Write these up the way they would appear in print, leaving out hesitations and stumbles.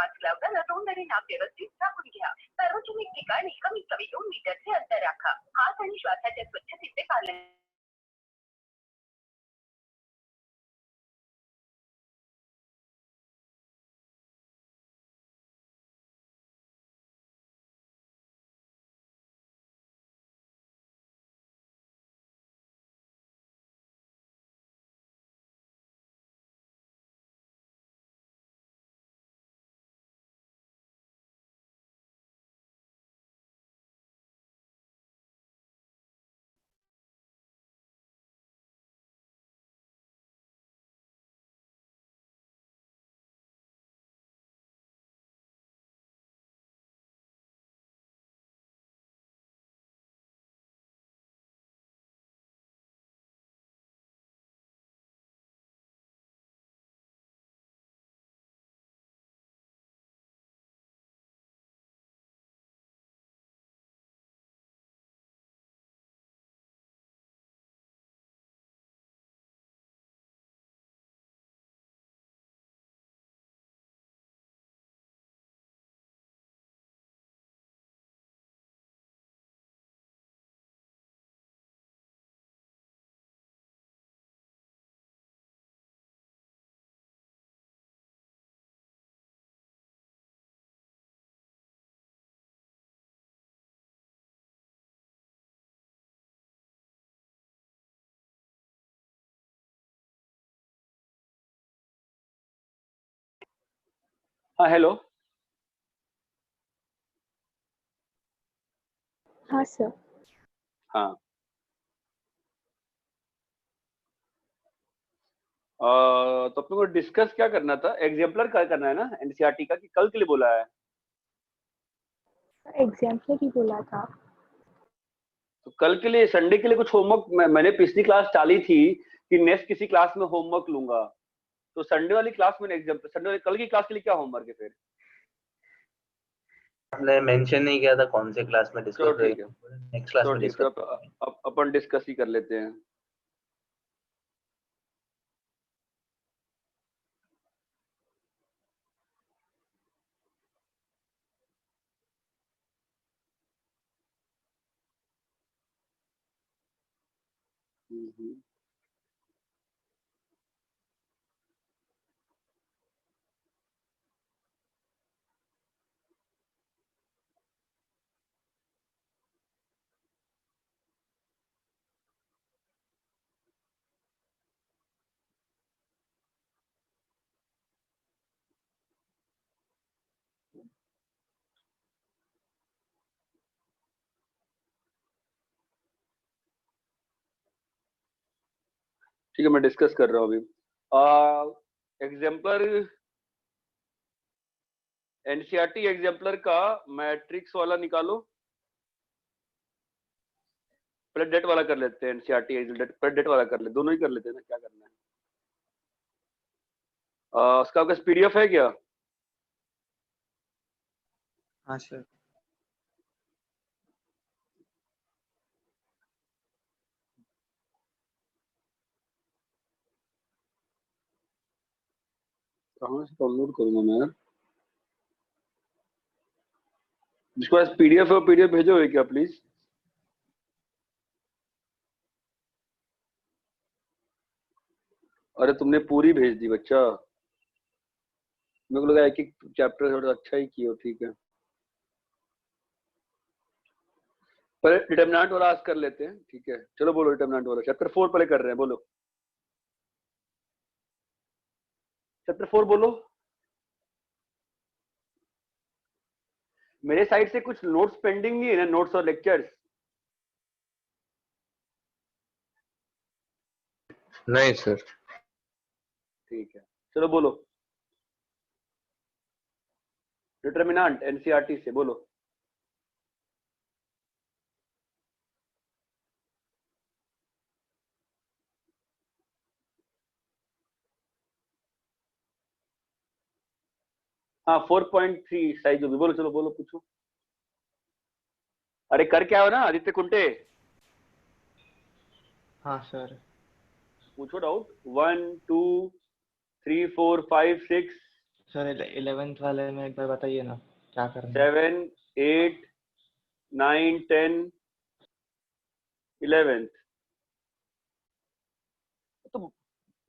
Mask लावताना तोंड आणि नाक व्यवस्थित झाकून घ्या. सार्वजनिक ठिकाणी कमीत कमी 2 मीटरचे अंतर राखा. हात आणि श्वासाच्या स्वच्छतेचे पालन. हाँ हेलो. हाँ सर. हाँ. तो अपने को डिस्कस क्या करना था? एग्जाम्पलर क्या करना है ना एनसीईआरटी का, कि कल के लिए बोला है? एग्जाम्पलर ही बोला था. तो कल के लिए, संडे के लिए कुछ होमवर्क मैंने पिछली क्लास डाली थी कि नेक्स्ट किसी क्लास में होमवर्क लूंगा. तो संडे वाली क्लास में एग्जाम्पल, संडे वाली कल की क्लास के लिए क्या होमवर्क है फिर? आपने मेंशन नहीं किया था कौन से क्लास में डिस्कस चलो ठीक है, नेक्स्ट क्लास चलो में ठीक है, डिस्कस. अपन डिस्कस ही कर लेते हैं. ठीक है, मैं डिस्कस कर रहा हूँ अभी. एग्जाम्पलर एनसीईआरटी एग्जाम्पलर का मैट्रिक्स वाला निकालो. पहले डेट वाला कर लेते हैं. एनसीईआरटी पहले डेट वाला कर ले, दोनों ही कर लेते हैं ना, क्या करना है. उसका आपका पीडीएफ है क्या? हाँ सर. कहाँ से डाउनलोड करूंगा मैं यार? जिसके पास पीडीएफ है वो पीडीएफ भेजोगे क्या प्लीज? अरे तुमने पूरी भेज दी बच्चा. मेरे को लगा एक एक चैप्टर थोड़ा अच्छा ही किया. ठीक है, पहले डिटरमिनेंट वाला आज कर लेते हैं. ठीक है, चलो बोलो डिटरमिनेंट वाला. चैप्टर 4 पहले कर रहे हैं, बोलो चैप्टर 4 बोलो. मेरे साइड से कुछ नोट्स पेंडिंग नहीं है ना, नोट्स और लेक्चर्स? नहीं सर. ठीक है, चलो बोलो डिटरमिनेंट एनसीईआरटी से बोलो. हाँ 4.3 साइज होगी. बोलो, चलो बोलो, पूछो. अरे कर क्या हो ना आदित्य कुंटे? हाँ सर. पूछो डाउट. 1 2 3 4 5 6 सर 11th वाले में एक बार बताइए ना क्या करना है। 7, 8, 9, 10, 11th। तो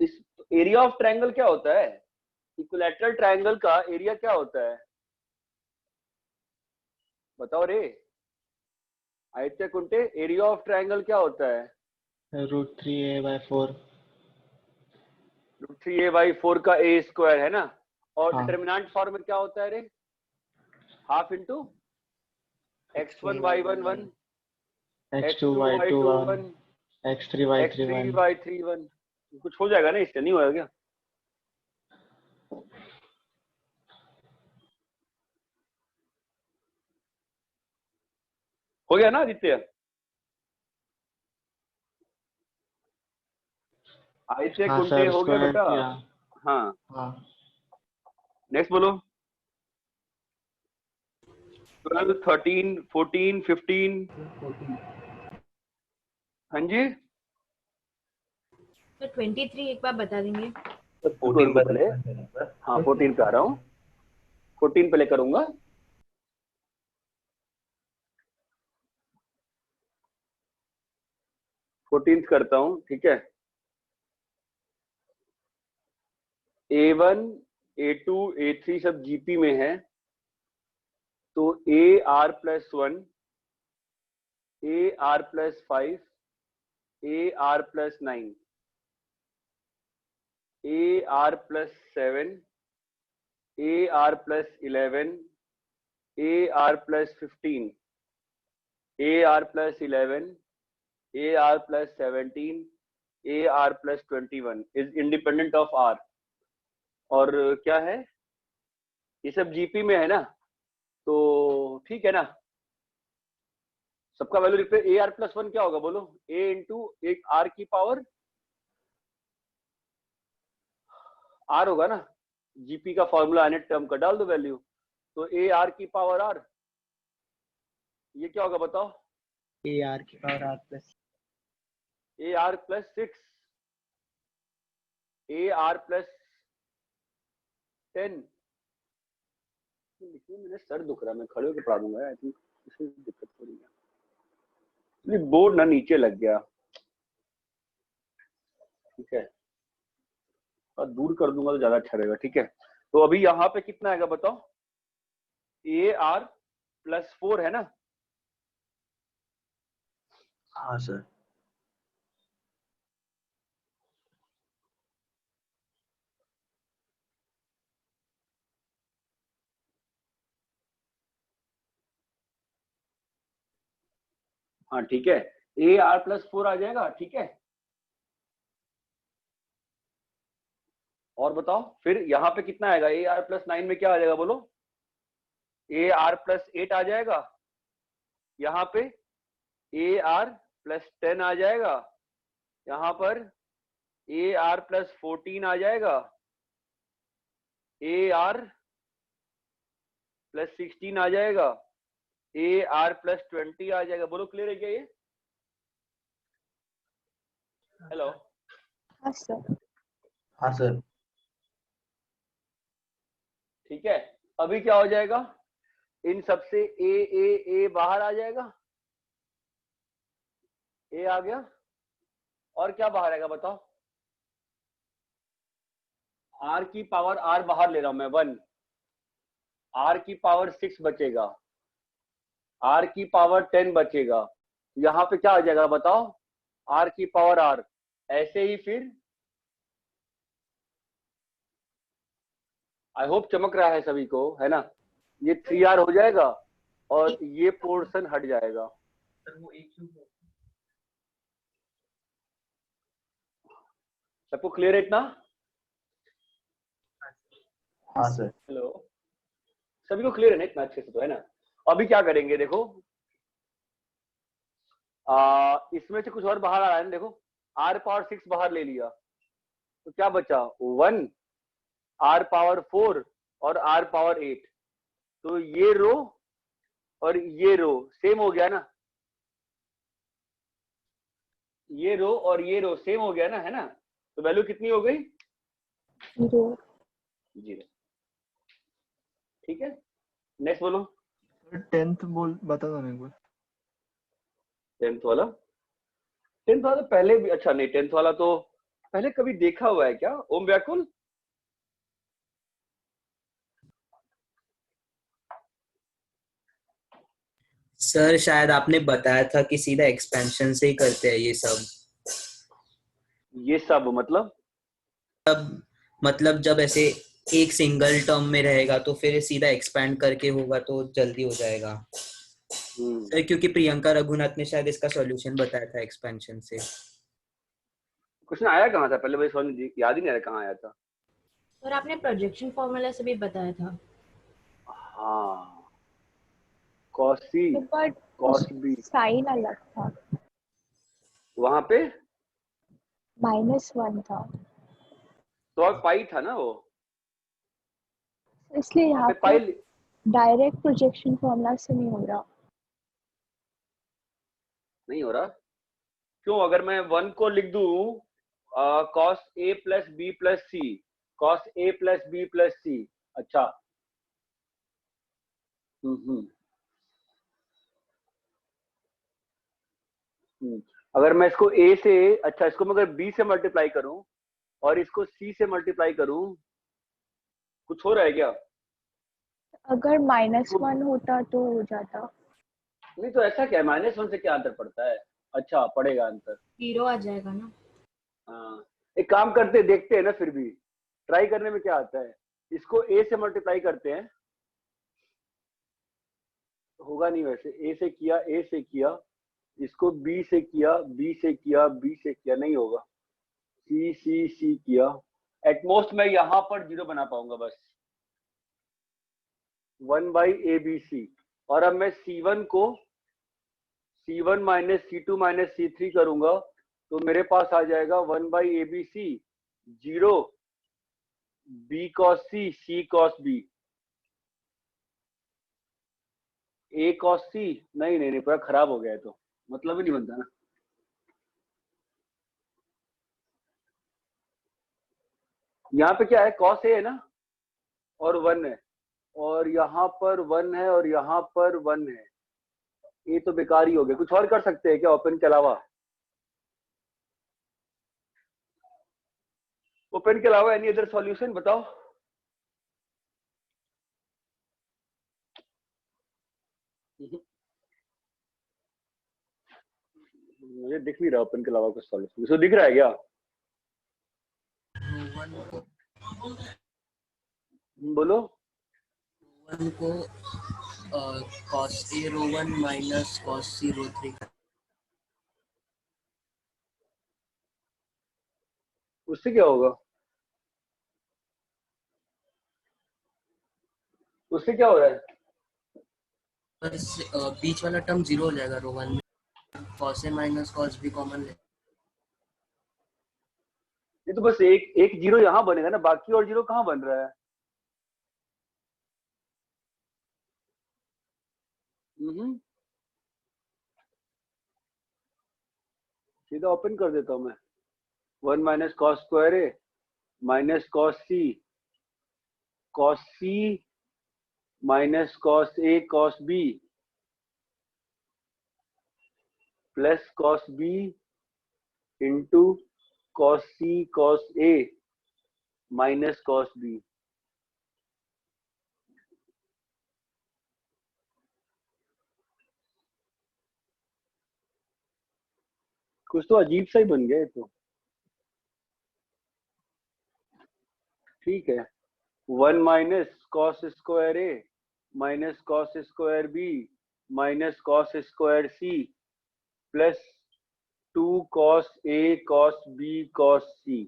इस एरिया ऑफ ट्रायंगल क्या होता है? इक्विलैटरल ट्रायंगल का एरिया क्या होता है? बताओ रे Aditya Kunte, area of triangle क्या होता है? √3a/4। √3a/4 का a स्क्वायर है ना। और हाँ। डिटरमिनेंट फॉर्म में क्या होता है रे? Half into x1 y1 1, x2 x2 y2 y2 1, 1, x3 y3 x3 1। y3 1। कुछ हो जाएगा ना, इससे नहीं होगा क्या? हो गया ना आदित्य? आदित्य हाँ कुंटे सर, हो गया स्क्वायर बेटा? किया। हाँ, हाँ नेक्स्ट बोलो। 12, 13, 14, 15। हाँ जी, तो 23 एक बार बता देंगे। 14 रुको पहले। बताइए। हाँ 14 पे आ रहा हूँ, 14 पहले करूंगा। फोर्टीन करता हूँ, ठीक है। A1, A2, A3 सब जीपी में है, तो AR+1, AR+5, AR+9, AR+7, AR+11, AR+15, AR+11, AR+17, AR+21 is independent of R। और क्या है, ये सब जीपी में है ना, तो ठीक है ना। सबका वैल्यू लिखते हैं। AR+1 क्या होगा बोलो? A इंटू एक R की पावर R होगा ना, जीपी का फॉर्मूला आने टर्म का डाल दो वैल्यू, तो AR की पावर R, ये क्या होगा बताओ? AR की power R plus AR+6, AR+10। लिखने में मेरा सर दुख रहा है, मैं खड़े होकर पढ़ा दूंगा। आई थिंक इसमें दिक्कत हो रही है, बोर्ड ना नीचे लग गया, ठीक है, और दूर कर दूंगा तो ज्यादा अच्छा रहेगा, ठीक है। तो अभी यहाँ पे कितना आएगा बताओ? AR+4 है ना। हाँ सर। हाँ ठीक है, AR+4 आ जाएगा, ठीक है। और बताओ फिर यहाँ पे कितना आएगा? AR+9 में क्या आ जाएगा बोलो? AR+8 आ जाएगा, यहाँ पे AR+10 आ जाएगा, यहाँ पर AR+14 आ जाएगा, AR+16 आ जाएगा, AR+20 आ जाएगा। बोलो क्लियर है क्या ये? हेलो, हाँ सर। हाँ सर। ठीक है। अभी क्या हो जाएगा? इन सबसे ए बाहर आ जाएगा, ए आ गया, और क्या बाहर आएगा बताओ? आर की पावर आर बाहर ले रहा हूं मैं 1, आर की पावर 6 बचेगा, आर की पावर 10 बचेगा, यहाँ पे क्या आ जाएगा बताओ? आर की पावर आर। ऐसे ही फिर आई होप चमक रहा है सभी को, है ना। ये 3R हो जाएगा और ये पोर्शन हट जाएगा। सबको क्लियर है इतना? हाँ सर। हेलो, सभी को क्लियर है ना इतना अच्छे से, तो है ना। अभी क्या करेंगे देखो, इसमें से कुछ और बाहर आ रहा है ना, देखो R पावर 6 बाहर ले लिया, तो क्या बचा? 1, R पावर 4 और R पावर 8। तो ये रो और ये रो सेम हो गया ना, ये रो और ये रो सेम हो गया ना, है ना। तो वैल्यू कितनी हो गई? 0। 0। ठीक है, नेक्स्ट बोलो। टेंथ बोल बता दो ना एक बार। टेंथ वाला, टेंथ वाला पहले भी अच्छा नहीं, टेंथ वाला तो पहले कभी देखा हुआ है क्या ओम व्याकुल? सर शायद आपने बताया था कि सीधा एक्सपेंशन से ही करते हैं ये सब। ये सब मतलब जब ऐसे एक सिंगल टर्म में रहेगा तो फिर सीधा एक्सपेंड करके होगा तो जल्दी हो जाएगा सर, क्योंकि प्रियंका रघुनाथ ने शायद इसका सॉल्यूशन बताया था एक्सपेंशन से। क्वेश्चन आया कहाँ था पहले, मुझे समझ याद ही नहीं आ रहा कहाँ आया था। और आपने प्रोजेक्शन फॉर्मूला से भी बताया था। हाँ, cos c but cos b, sine अलग था, वहां पे -1 था, तो पाई था ना वो, इसलिए वहां यहाँ पे पे पाई डायरेक्ट प्रोजेक्शन फॉर्मूला से नहीं हो रहा। नहीं हो रहा क्यों? अगर मैं 1 को लिख दूं cos a plus B plus C, cos a plus B plus C, अच्छा हम्म अगर मैं इसको a से, अच्छा इसको मैं अगर b से मल्टीप्लाई करूं और इसको c से मल्टीप्लाई करूं, कुछ हो रहा है क्या? अगर -1 होता तो हो जाता। नहीं तो ऐसा क्या है, -1 से क्या अंतर पड़ता है? अच्छा पड़ेगा अंतर, 0 आ जाएगा ना। हाँ एक काम करते देखते हैं ना, फिर भी ट्राई करने में क्या आता है। इसको a से मल्टीप्लाई करते हैं, होगा नहीं वैसे, a से किया, इसको b से किया, b से किया, b से किया, नहीं होगा, c किया, एटमोस्ट मैं यहाँ पर 0 बना पाऊंगा बस, 1/abc। और अब मैं c1 को c1 minus c2 minus c3 करूंगा तो मेरे पास आ जाएगा 1/abc 0 b cos c cos b, a cos c, नहीं पूरा खराब हो गया है, तो मतलब ही नहीं बनता ना। यहाँ पे क्या है, cos a है ना, और 1 है, और यहाँ पर 1 है, और यहाँ पर 1 है, ये तो बेकार ही हो गया। कुछ और कर सकते हैं क्या ओपन के अलावा? ओपन के अलावा एनी अदर सॉल्यूशन बताओ। मुझे दिख नहीं रहा ओपन के अलावा कुछ सॉल्यूशन, इसको दिख रहा है क्या? बोलो। वन को cos a row 1 minus cos c row 3। उससे क्या होगा? उससे क्या हो रहा है? पर बीच वाला टर्म 0 हो जाएगा रो 1 में, cos a minus cos b common ले। ये तो बस एक 0 यहाँ बनेगा ना, बाकी और 0 कहाँ बन रहा है? सीधा ओपन कर देता हूँ मैं, 1 minus cos square A minus cos C minus cos A cos B plus cos B into cos C cos A minus cos B. कुछ तो अजीब सा ही बन गया है तो, ठीक है। 1 minus cos square A minus cos square B minus cos square C plus 2 cos A cos B cos C.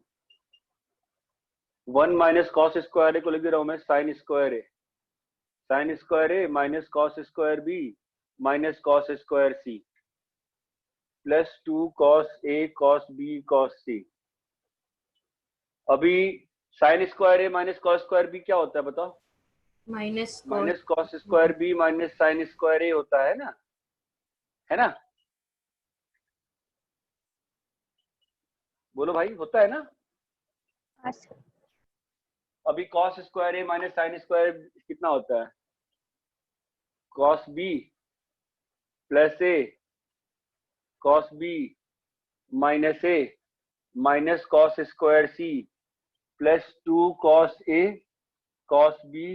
1 minus cos square A को लिख दे रहा हूं मैं sine square A minus cos square B minus cos square C plus 2 cos A cos B cos C. अभी sine square A minus cos square B क्या होता है बताओ? Minus minus cos square B minus sign square ए होता है ना, है ना? बोलो भाई, होता है ना? हाँ सर। अभी cos square a minus sine square कितना होता है? cos b plus a cos b minus a minus cos square c plus 2 cos a cos b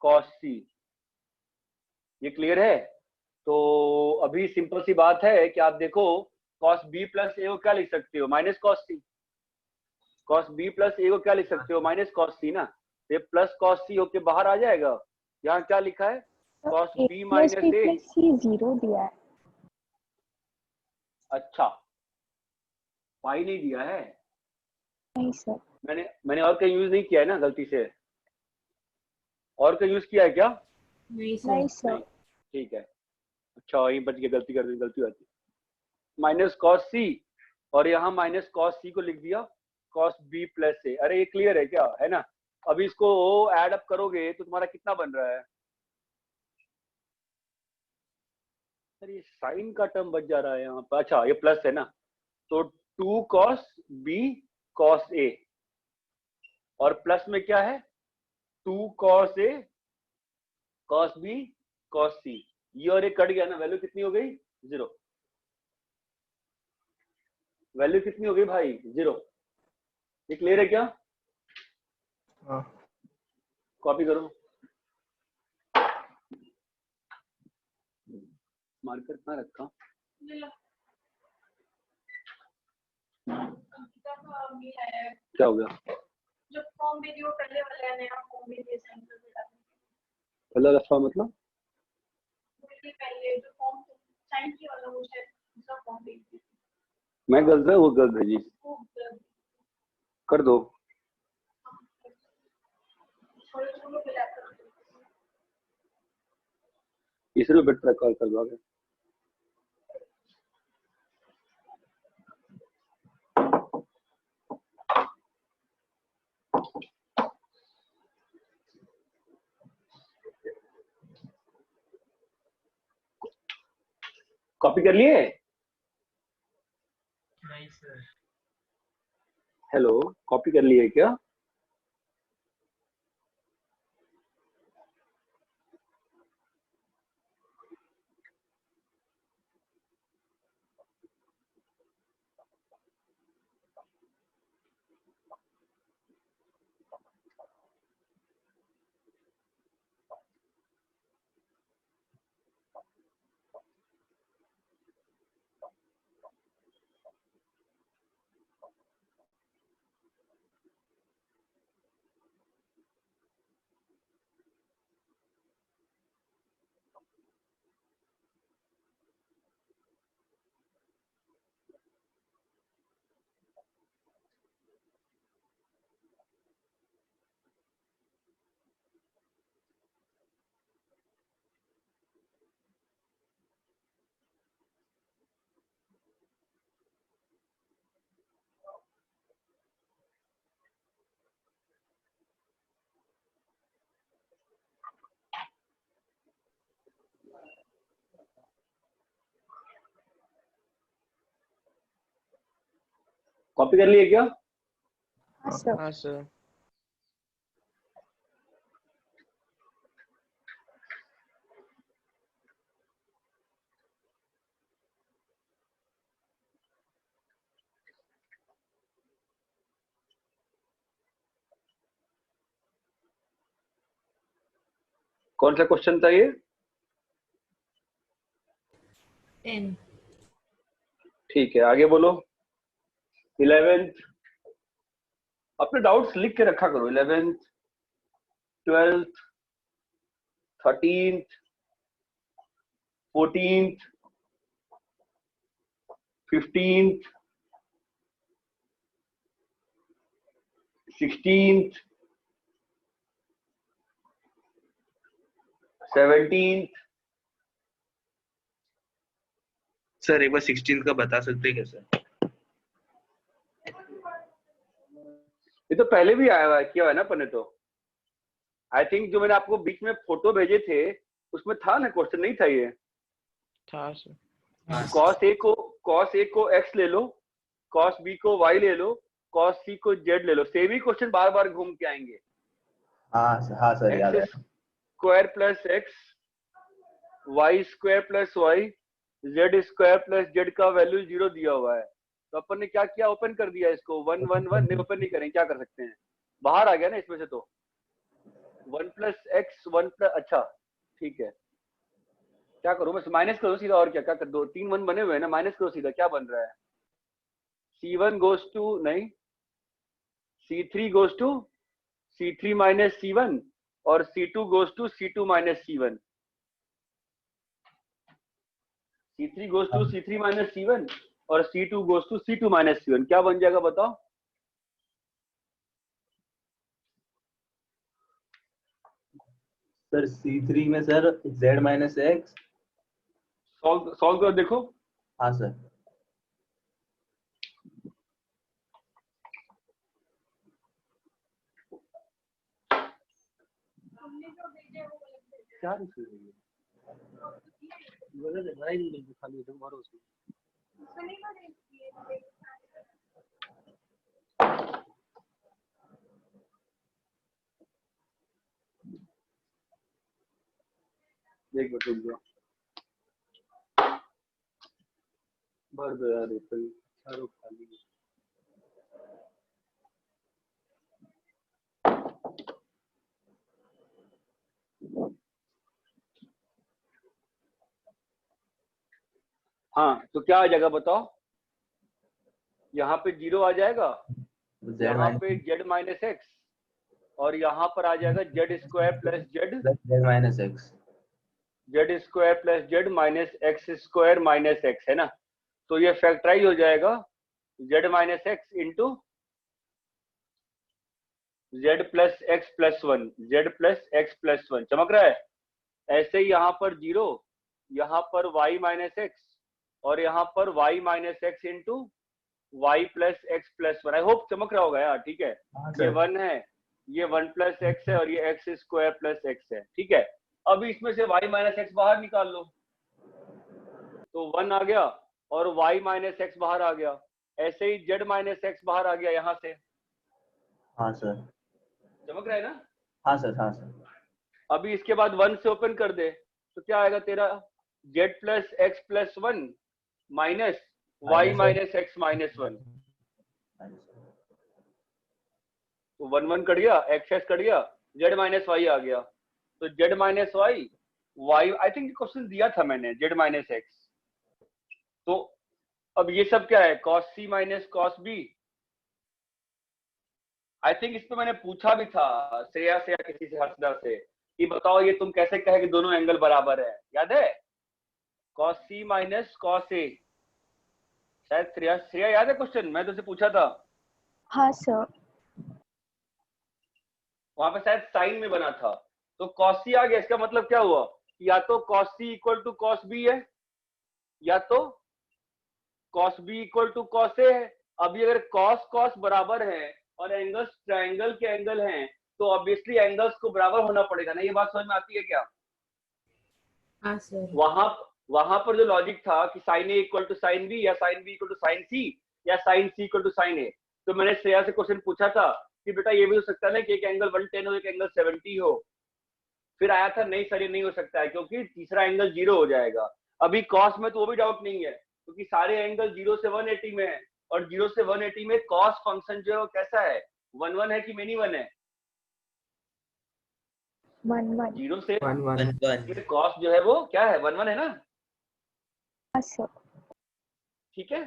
cos c। ये क्लियर है? तो अभी सिंपल सी बात है कि आप देखो cos b प्लस a को क्या लिख सकते हो? Minus cos c। cos b plus a को क्या लिख सकते हो? माइनस cos c ना। ये प्लस cos c होके बाहर आ जाएगा। यहाँ क्या लिखा है? cos b minus a। Plus C 0 दिया है। अच्छा, पाई नहीं दिया है? नहीं सर। मैंने और कहीं यूज नहीं किया है ना गलती से? और कहीं यूज किया है क्या? नहीं नहीं सर। सर। ठीक है, अच्छा वही बच गया, गलती कर दी, गलती होती है। माइनस cos c और यहाँ माइनस cos c को लिख दिया cos b प्लस a। अरे ये क्लियर है क्या? है ना? अभी इसको ऐड अप करोगे तो तुम्हारा कितना बन रहा है? अरे साइन का टर्म बच जा रहा है यहाँ पर। अच्छा ये प्लस है ना, तो 2 cos b cos a और प्लस में क्या है? 2 cos a cos b cos c। ये और ये कट गया ना, वैल्यू कितनी हो गई? 0। वैल्यू कितनी हो गई भाई? 0। ये क्लियर है क्या? हाँ। कॉपी करो। मार्कर कहाँ रखा? क्या हो गया? जो फॉर्म वीडियो पहले वाले है, नया फॉर्म वीडियो सेंड कर देता है। पहला दफा मतलब? पहले जो फॉर्म साइन किया वाला वो शायद दूसरा फॉर्म भेज दिया। मैं गलत है, वो गलत है जी। कर दो। तीसरे बिट पर कॉल कर दो आगे। कॉपी कर लिए? नहीं सर। हेलो, कॉपी कर लिए क्या? कॉपी कर लिए क्या? हाँ सर। हाँ सर। कौन सा क्वेश्चन था ये? 10। ठीक है, आगे बोलो। 11th अपने डाउट्स लिख के रखा करो। 11th 12th 13th 14th 15th 16th 17th। Sir एक बार 16 का बता सकते हैं क्या सर? ये तो पहले भी आया हुआ है, किया हुआ है ना अपन ने। तो आई थिंक जो मैंने आपको बीच में फोटो भेजे थे उसमें था ना क्वेश्चन, नहीं था ये? था सर। cos a को x ले लो, cos b को y ले लो, cos c को z ले लो। सेम ही क्वेश्चन बार बार घूम के आएंगे। हाँ सर याद है। X square plus x, y square plus y, z square plus z का वैल्यू 0 दिया हुआ है। तो अपन ने क्या किया, ओपन कर दिया इसको। 1 1 1 नहीं, ओपन नहीं करें, क्या कर सकते हैं, बाहर आ गया ना इसमें से। तो 1 प्लस एक्स 1 प्लस, अच्छा ठीक है, क्या करूं बस माइनस करो सीधा, और क्या क्या कर दो, 3 1 बने हुए हैं ना, माइनस करो सीधा, क्या बन रहा है, C1 गोज टू, नहीं C3 goes to C3 minus C1, और C2 goes to C2 minus C1। C3 goes to C3 minus C1 और C2 goes to C2 minus C1। क्या बन जाएगा बताओ? सर C3 में sir Z minus x. Solve करो देखो। हाँ सर। क्या रिसीव है ये, भरा ही नहीं मिल खाली तुम भरो उसको। एक मिनट रुक जाओ, भर दो यार इसको, चारों खाली है। हाँ तो क्या आ जाएगा बताओ? यहाँ पे 0 आ जाएगा, यहाँ पे Z माइनस एक्स, और यहाँ पर आ जाएगा Z square plus Z, Z minus X, Z square plus Z minus X square minus x, है ना। तो ये फैक्टराइज हो जाएगा Z minus x into Z plus x plus 1, Z plus x plus 1, चमक रहा है। ऐसे ही यहाँ पर 0, यहाँ पर y माइनस एक्स, और यहाँ पर y minus x into y plus x plus 1। I hope चमक रहा होगा यार, ठीक है। ये 1 है, ये 1 प्लस एक्स है, और ये एक्स स्क्वायर प्लस एक्स है, ठीक है। अभी इसमें से y माइनस एक्स बाहर निकाल लो, तो 1 आ गया, और y माइनस एक्स बाहर आ गया। ऐसे ही z माइनस एक्स बाहर आ गया यहाँ से। हाँ सर। चमक रहा है ना? हाँ सर, हाँ सर। अभी इसके बाद 1 से ओपन कर दे, तो क्या आएगा तेरा, z plus x plus 1 minus y minus x minus 1। तो 1 1 कट गया, एक्स एक्स कट गया, z माइनस वाई आ गया। तो z minus y, y I think question दिया था मैंने, z माइनस एक्स। तो अब ये सब क्या है, cos c minus cos b। I think इस पे मैंने पूछा भी था श्रेया से या किसी से, हर्षदा से, कि बताओ ये तुम कैसे कहे कि दोनों एंगल बराबर है, याद है? cos c minus cos a, शायद श्रेया, श्रेया याद है क्वेश्चन, मैं तुझसे पूछा था। हाँ सर। वहां पे शायद साइन में बना था। तो cos c आ गया, इसका मतलब क्या हुआ, या तो cos c equal to cos b है, या तो cos b equal to cos a है। अभी अगर cos cos बराबर है और एंगल्स ट्रायंगल के एंगल हैं, तो ऑब्वियसली एंगल्स को बराबर होना पड़ेगा ना। ये बात समझ में आती है क्या? हाँ सर। वहां पर जो लॉजिक था कि sin a equal to sin b, या sin b equal to sin c, या sin c equal to sin a, तो मैंने श्रेया से क्वेश्चन पूछा था कि बेटा ये भी हो सकता है ना कि एक एंगल 110 हो, एक एंगल 70 हो। फिर आया था नहीं सर ये नहीं हो सकता है, क्योंकि तीसरा एंगल 0 हो जाएगा। अभी cos में तो वो भी डाउट नहीं है, क्योंकि सारे एंगल 0 से 180 में है, और 0 से 180 में cos फंक्शन जो है कैसा है, 1 1 है कि मेनी 1 है? 1 1। 0 से 1 1 फिर cos जो है वो क्या है, 1 1 है ना। हाँ सर। ठीक है,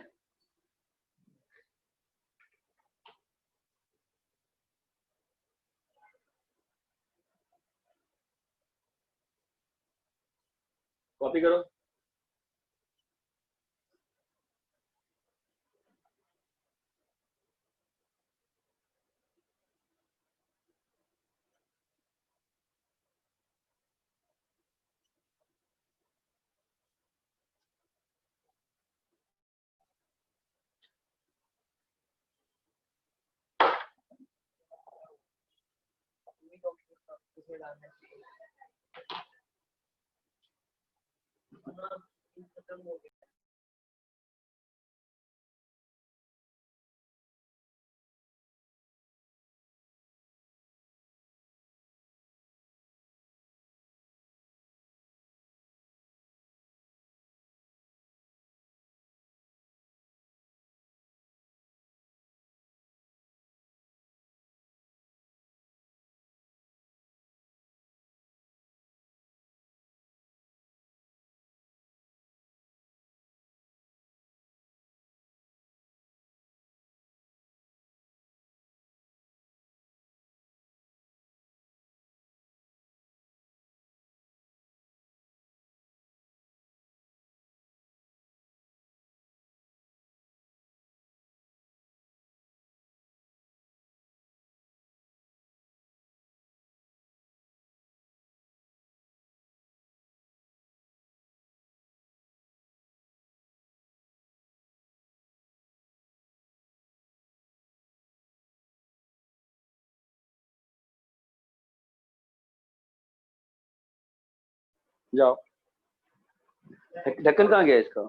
कॉपी करो। जाओ। ढक्कन कहाँ गया इसका?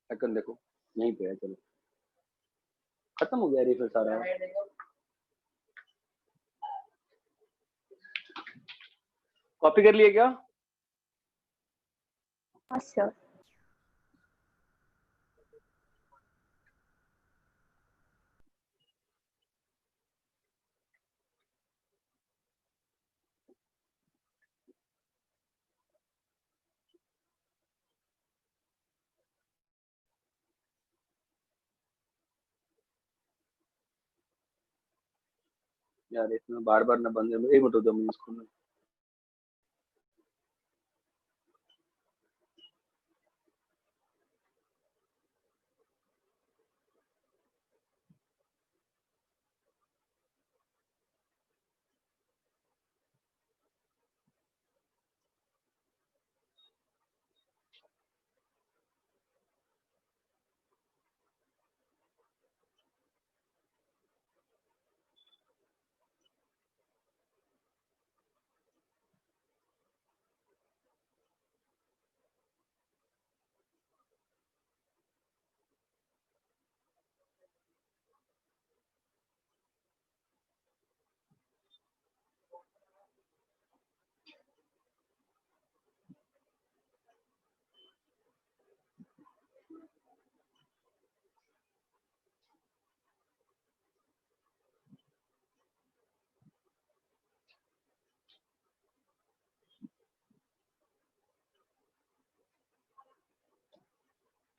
ढक्कन देखो यहीं पे है। चलो खत्म हो गया रिफिल सारा। कॉपी कर लिए क्या? हाँ सर। यार इसमें बार बार ना बंद है। एक मिनट दो मिनट इसको ना।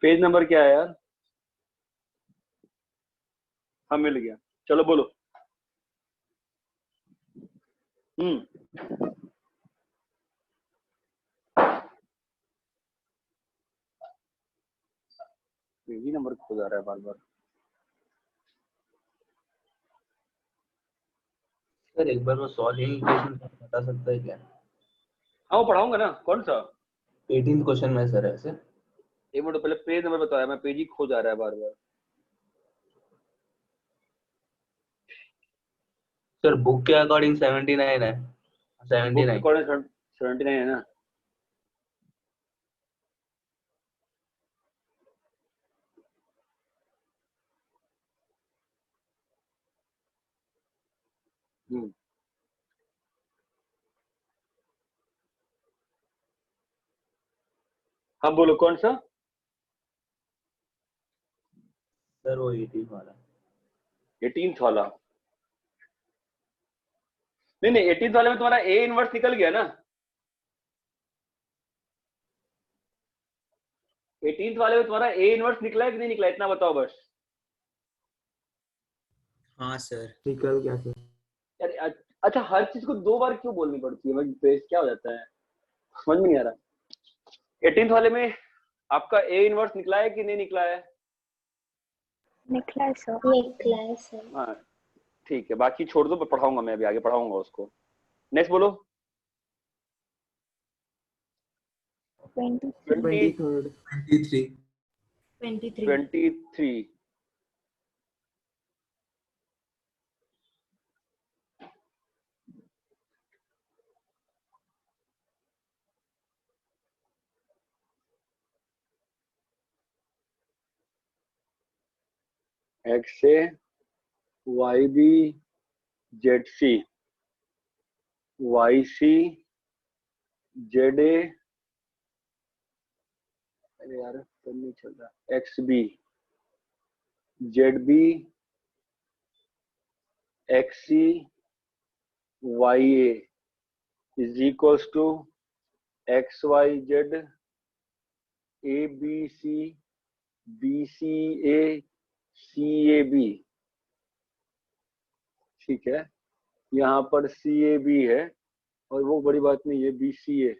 पेज नंबर क्या है यार? हाँ मिल गया। चलो बोलो। पेज ही नंबर खो जा रहा है बार बार। सर एक बार वो सॉल्विंग इक्वेशन बता सकता है क्या? हाँ वो पढ़ाऊंगा ना। कौन सा? 18th क्वेश्चन में सर ऐसे। एक मिनट पहले पेज नंबर बताया। मैं पेज ही खो जा रहा है बार बार। सर बुक के अकॉर्डिंग 79 है। बुक 79। अकॉर्डिंग 79 है ना? हाँ बोलो कौन सा? सर वो 18 वाला। 18th वाला? नहीं नहीं 18th वाले में तुम्हारा ए इनवर्स निकल गया ना। 18th वाले में तुम्हारा ए इनवर्स निकला है कि नहीं निकला, इतना बताओ बस। हाँ सर। निकल गया सर। यार अच्छा हर चीज को दो बार क्यों बोलनी पड़ती है? बेस क्या हो जाता है? समझ में नहीं आ रहा। 18th वाले में आपका ए इनवर्स निकला है कि नहीं निकला है? निकला है सर। निकला है सर। हाँ ठीक है, बाकी छोड़ दो। पढ़ाऊंगा मैं अभी आगे पढ़ाऊंगा उसको। नेक्स्ट बोलो। 23। 23। 23। एक्स से y b z C y c z a, अरे यार पेन नहीं चल रहा, x b z b x c y a is equals to x y z a b c B c a C A B. ठीक है, यहाँ पर सी A B है और वो बड़ी बात नहीं है बी सी ए।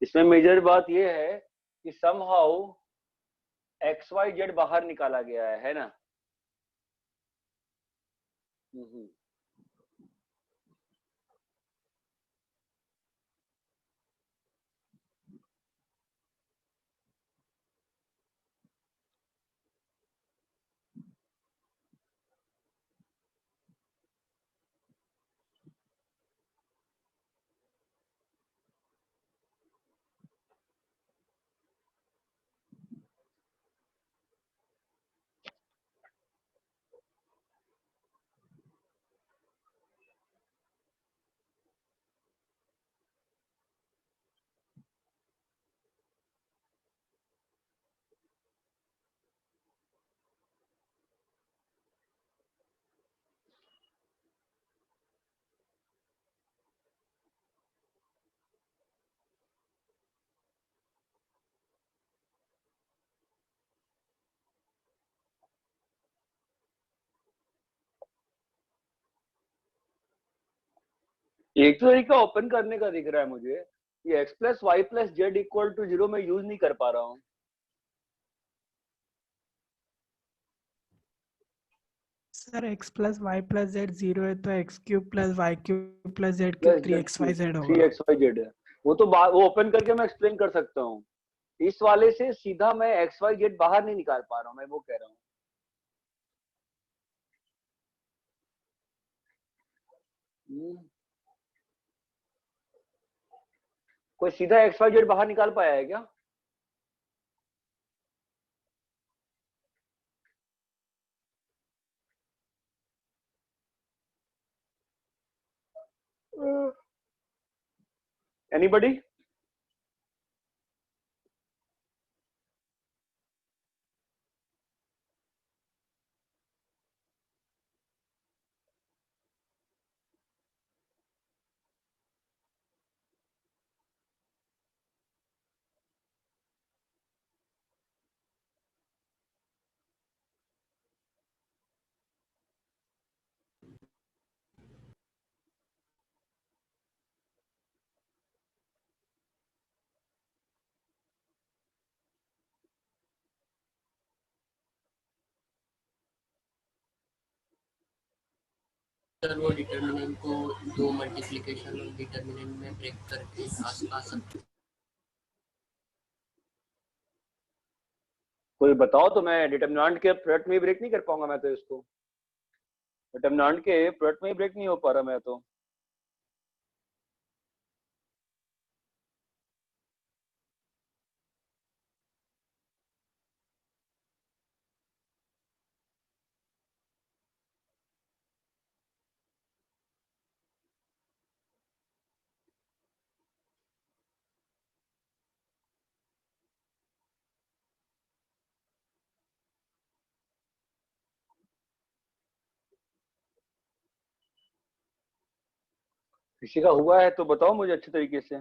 इसमें मेजर बात ये है कि समहाउ एक्स वाई जेड बाहर निकाला गया है ना। एक तो तरीका ओपन करने का दिख रहा है मुझे, ये x plus y plus z equal to 0 मैं यूज नहीं कर पा रहा हूँ। Sir x plus y plus z 0 है तो x cube plus y cube plus z plus cube z 3xyz three होगा। एक्स वाई जेड है, वो तो वो ओपन करके मैं एक्सप्लेन कर सकता हूँ। इस वाले से सीधा मैं एक्स वाई जेड बाहर नहीं निकाल पा रहा हूँ, मैं वो कह रहा हूँ। कोई सीधा एक्स वाई जेड बाहर निकाल पाया है क्या? एनीबडी? सर वो डिटर्मिनेंट को दो मल्टीप्लिकेशन और डिटर्मिनेंट में ब्रेक करके आ सकते। कोई बताओ तो, मैं डिटर्मिनेंट के प्रोडक्ट में ब्रेक नहीं कर पाऊंगा मैं तो इसको, डिटर्मिनेंट के प्रोडक्ट में ब्रेक नहीं हो पा रहा मैं तो। किसी का हुआ है तो बताओ मुझे अच्छे तरीके से।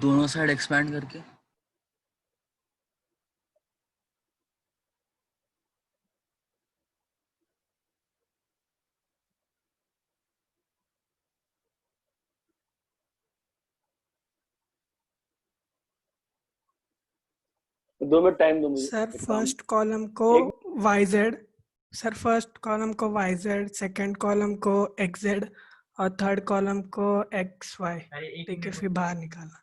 दोनों साइड एक्सपैंड करके। दो मिनट टाइम दो मुझे, सर एक काम। फर्स्ट कॉलम को एक yz, सर फर्स्ट कॉलम को yz, सेकंड कॉलम को xz और थर्ड कॉलम को xy, ठीक है, फिर बाहर निकालना।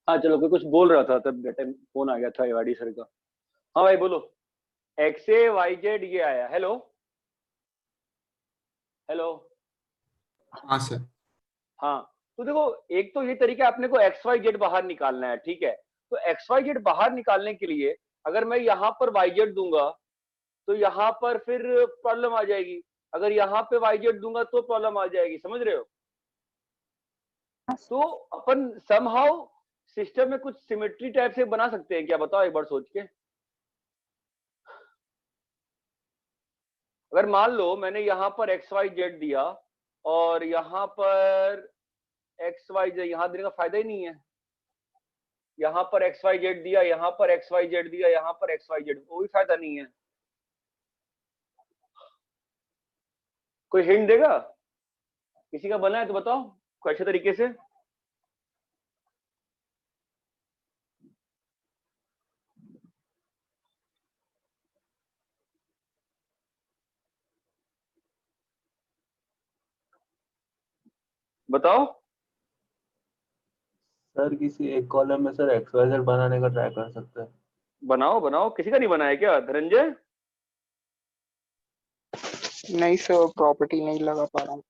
हाँ चलो, कोई कुछ बोल रहा था तब टाइम फोन आ गया था एवाडी सर का। हाँ भाई बोलो। एक्स ए वाई जेड ये आया। Hello hello. हाँ सर। हाँ तो देखो, एक तो ये तरीका अपने को एक्स वाई जेड बाहर निकालना है, ठीक है। तो एक्स वाई जेड बाहर निकालने के लिए अगर मैं यहाँ पर वाई जेड दूंगा तो यहाँ पर फिर प्रॉब्लम आ जाएगी, अगर यहाँ पे वाई जेड दूंगा तो प्रॉब्लम आ जाएगी, समझ रहे हो। तो अपन समहाउ सिस्टम में कुछ सिमेट्री टाइप से बना सकते हैं क्या, बताओ एक बार सोच के। अगर मान लो मैंने यहाँ पर एक्स वाई जेड दिया और यहाँ पर एक्स वाई जेड, यहाँ देने का फायदा ही नहीं है। यहाँ पर एक्स वाई जेड दिया, यहाँ पर एक्स वाई जेड दिया, यहाँ पर एक्स वाई जेड, कोई फायदा नहीं है। कोई हिंट देगा, किसी का बना है तो बताओ कोई अच्छे तरीके से। बताओ। सर किसी एक कॉलम में सर एक्स वाई जेड बनाने का ट्राई कर सकते हैं। बनाओ बनाओ, किसी का नहीं बना है क्या धनंजय? नहीं सर, प्रॉपर्टी नहीं लगा पा रहा हूँ।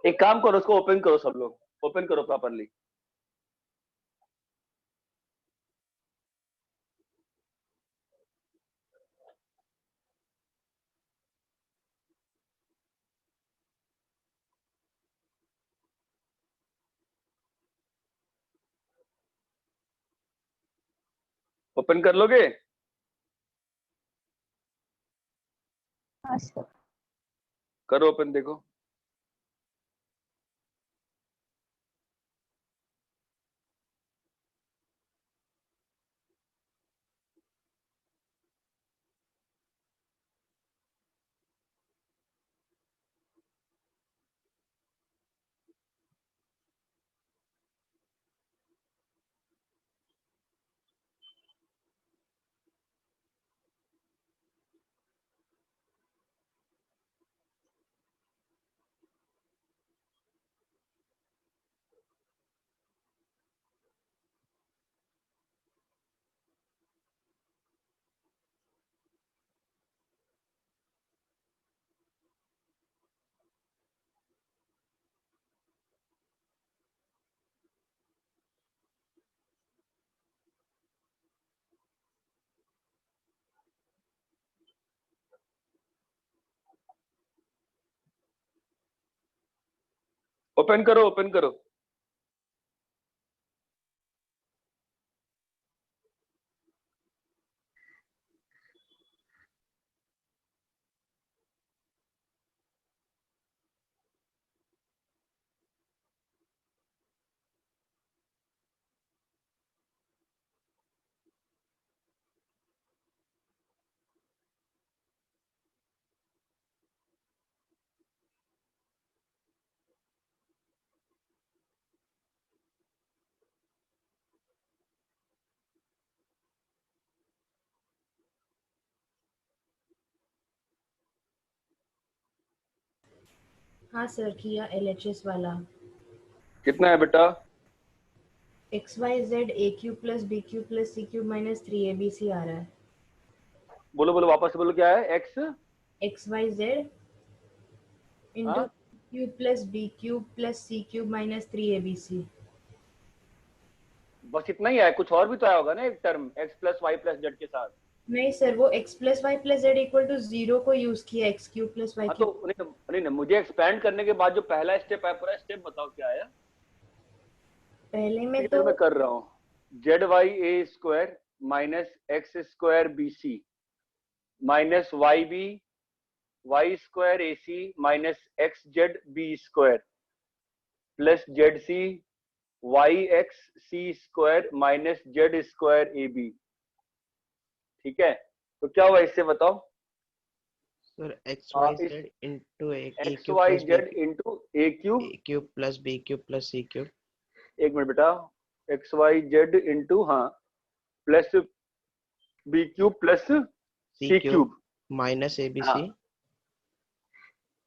एक काम करो, उसको ओपन करो, सब लोग ओपन करो प्रॉपरली। ओपन कर लोगे? हाँ सर। करो ओपन, देखो। ओपन करो, ओपन करो। हाँ सर, किया LHS वाला। कितना है बेटा? X y z a q plus b q plus c q minus 3abc आ रहा है। बोलो बोलो, वापस से बोलो, क्या है? X y z into q plus b q plus c q minus 3abc। बस इतना ही है? कुछ और भी तो आया होगा ना एक term, x plus y plus z के साथ। नहीं सर, वो x plus y plus z equal to 0 को यूज किया, एक्स क्यू प्लस वाई हाँ क्यू। तो नहीं, मुझे एक्सपेंड करने के बाद जो पहला स्टेप है, पूरा स्टेप बताओ क्या आया। पहले में तो मैं कर रहा हूँ Z Y A square minus X square B C minus Y B Y square A C minus X Z B square plus Z C Y X C square minus Z square A B. ठीक है, तो क्या हुआ इससे बताओ। Sir X Y is Z into A X cube Y plus Z into A cube, A cube plus B cube plus C cube. एक minute बेटा, x y z into, हाँ, प्लस बी क्यूब प्लस सी cube minus ए b c. हाँ,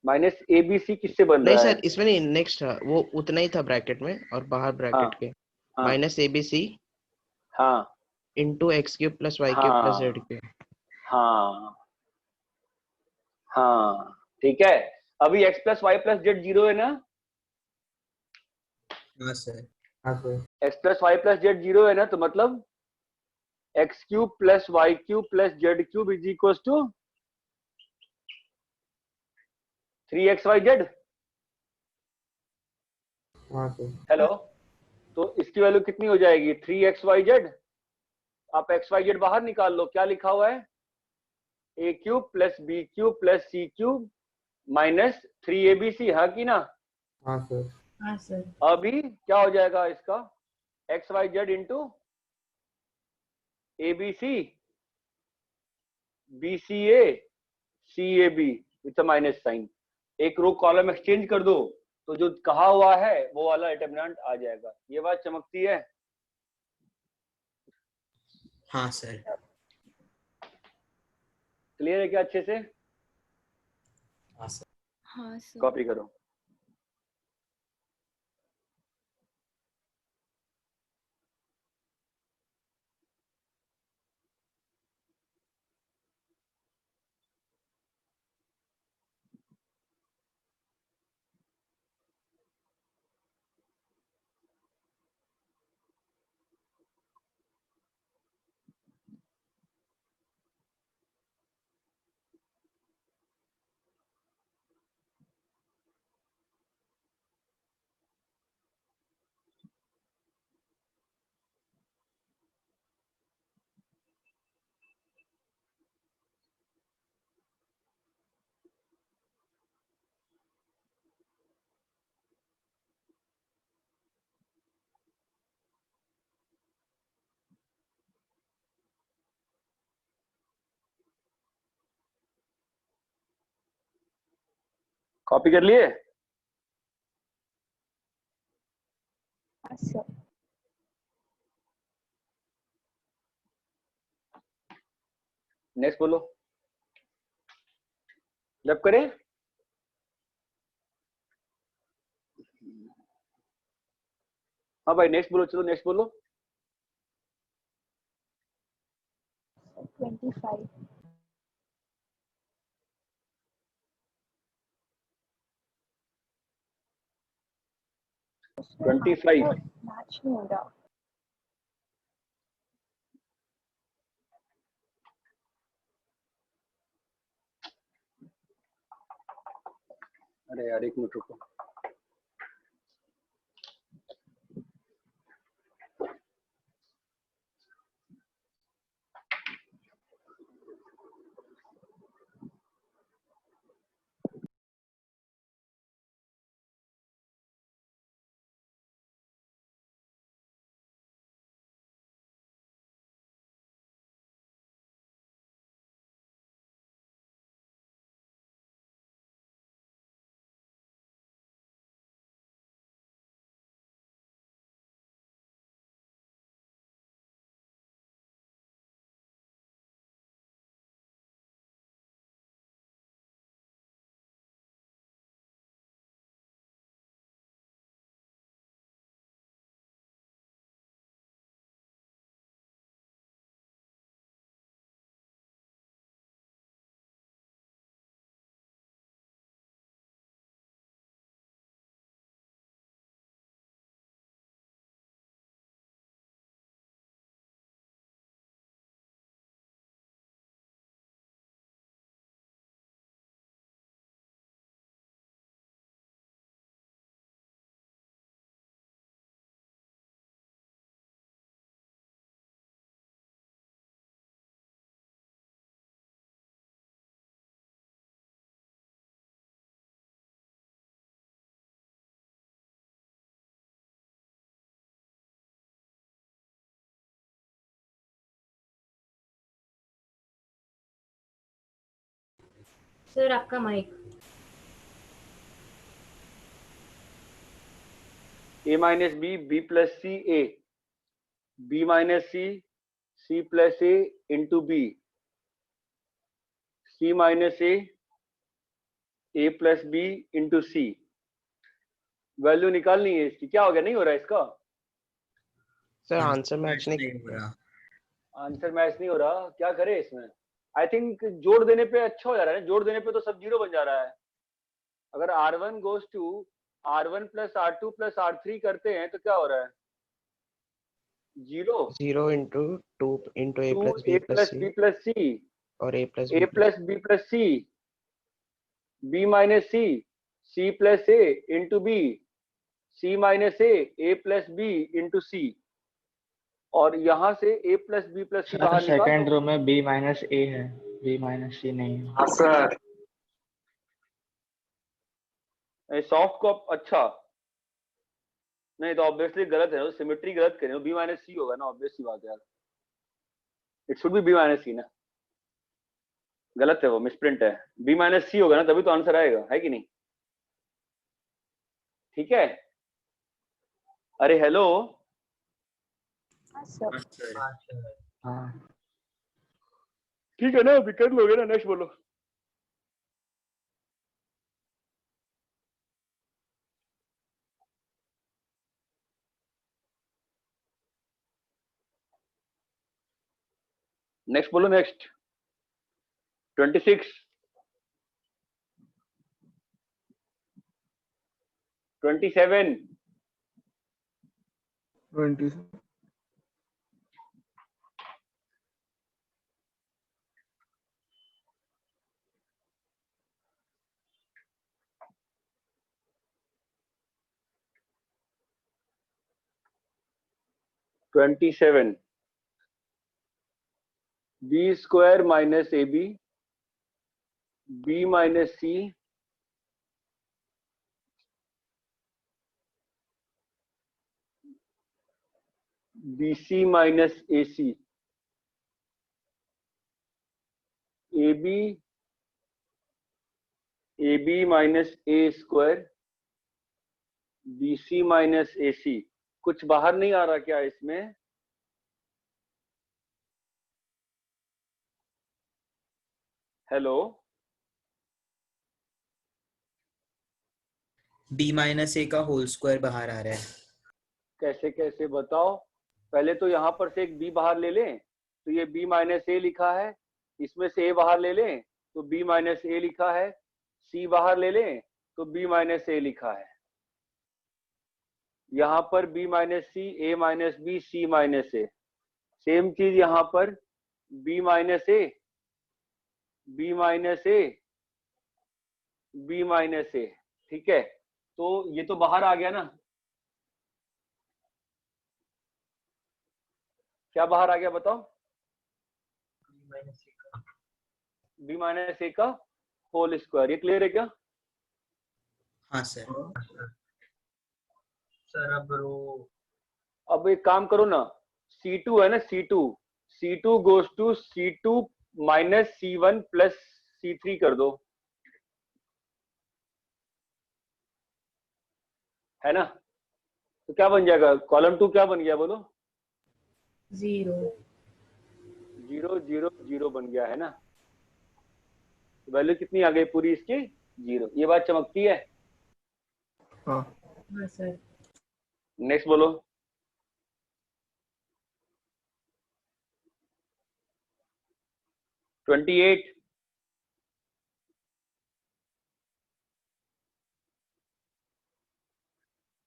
minus ए b सी किससे बन नहीं रहा है? Sir इसमें नहीं, नेक्स्ट वो उतना ही था ब्रैकेट में और बाहर हाँ ब्रैकेट के हाँ माइनस ए बी सी हाँ into x cube plus y cube plus z हाँ क्यूब। हाँ हाँ, ठीक है। अभी x plus y plus z zero है ना? हाँ sir. x plus y plus z zero है ना, तो मतलब x cube plus y cube plus z cube is equal to 3xyz। Hello, तो इसकी वैल्यू कितनी हो जाएगी? 3xyz। आप xyz बाहर निकाल लो, क्या लिखा हुआ है? A cube plus B cube plus C cube minus 3abc, हाँ कि ना? हाँ सर। अभी क्या हो जाएगा इसका? xyz into abc bca cab with minus sign. एक रो कॉलम एक्सचेंज कर दो तो जो कहा हुआ है वो वाला डिटरमिनेंट आ जाएगा। ये बात चमकती है? हाँ सर। क्लियर है क्या अच्छे से? हाँ सर। हाँ सर। कॉपी करो। कॉपी कर लिए? हाँ सर। नेक्स्ट बोलो। जब करें हाँ भाई, नेक्स्ट बोलो, चलो नेक्स्ट बोलो। 25। 25। मैच नहीं हो रहा। अरे यार, एक मिनट रुको। सर आपका mic. a minus b, b plus c, A, B minus c, c plus a into b, C minus a plus b into c. Value निकालनी है इसकी। क्या हो गया, नहीं हो रहा है इसका? सर आंसर मैच नहीं हो रहा। आंसर मैच नहीं हो रहा, क्या करे इसमें? आई थिंक जोड़ देने पे अच्छा हो जा रहा है। जोड़ देने पे तो सब जीरो बन जा रहा है। अगर R1 goes to R1 plus R2 plus R3 करते हैं तो क्या हो रहा है? Zero 0 into 2 into A 2 plus a B plus plus C b plus C, और A plus a plus b plus C, b minus C, c plus a into B, c minus a plus b into C. और यहाँ से a plus B plus C बाहर निकाल second दो। रो में b minus ए है, b minus सी नहीं है। हाँ सर। सॉफ्ट कॉप, अच्छा नहीं तो ऑब्वियसली गलत है, सिमेट्री गलत करें, बी माइनस सी होगा ना, ऑब्वियस सी बात है यार। It should be B minus C ना, गलत है वो, मिसप्रिंट है। बी माइनस सी होगा ना तभी तो आंसर आएगा, है कि नहीं? ठीक है। अरे हेलो। हाँ सर। हाँ ठीक है ना, अभी कर लोगे ना? नेक्स्ट बोलो। नेक्स्ट बोलो, next. 26, 27, 20 27, B square minus A B, B minus C, B C minus A C, A B minus A square, B C minus A C. कुछ बाहर नहीं आ रहा क्या इसमें? हेलो। b माइनस ए का होल स्क्वायर बाहर आ रहा है। कैसे कैसे बताओ? पहले तो यहाँ पर से एक b बाहर ले लें, तो ये b माइनस ए लिखा है। इसमें से a बाहर ले लें तो b माइनस ए लिखा है। c बाहर ले लें तो b माइनस ए लिखा है। यहाँ पर b minus c, a minus b, c minus a. Same चीज यहाँ पर b minus a, b minus a, b minus a. ठीक है, तो ये तो बाहर आ गया ना। क्या बाहर आ गया बताओ? बी माइनस ए का होल स्क्वायर। ये क्लियर है क्या? हाँ सर। सर अब एक काम करो ना, C2 है ना, C2 goes to C2 minus C1 plus C3 कर दो, है ना? तो क्या बन जाएगा? कॉलम 2 क्या बन गया बोलो? 0 0 0 0 बन गया, है ना? वैल्यू कितनी आ गई पूरी इसकी? 0। ये बात चमकती है। हाँ हाँ सर। नेक्स्ट बोलो। ट्वेंटी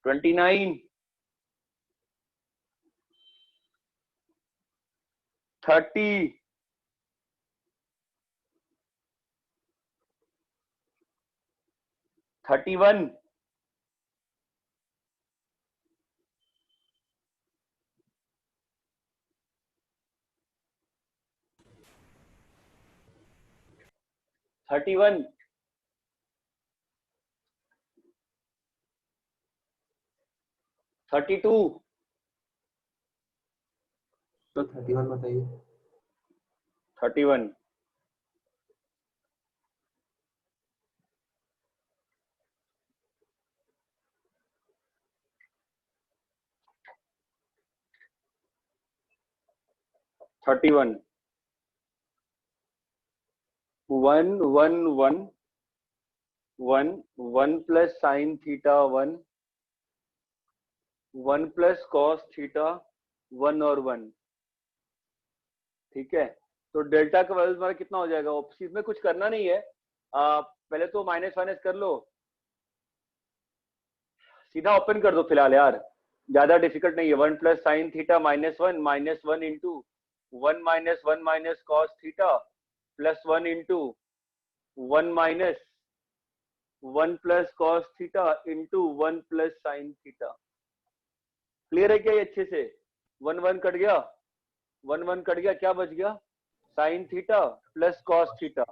29, 30, 31, 31, 32, तो 31 बताइए। 31, 31 1 1 1 1 1 plus sine theta 1 1 plus cos theta 1 और 1। ठीक है, तो डेल्टा का वैल्यू तुम्हारा कितना हो जाएगा? इसमें कुछ करना नहीं है, पहले तो माइनस माइनस कर लो, सीधा ओपन कर दो फिलहाल यार, ज्यादा डिफिकल्ट नहीं है। 1 plus sign theta minus one into 1 minus cos theta plus 1 into 1 minus 1 plus cos theta into 1 plus sine theta. Clear है क्या ये अच्छे से? 1 1 कट गया, 1 1 कट गया, क्या बच गया? Sine theta plus cos theta,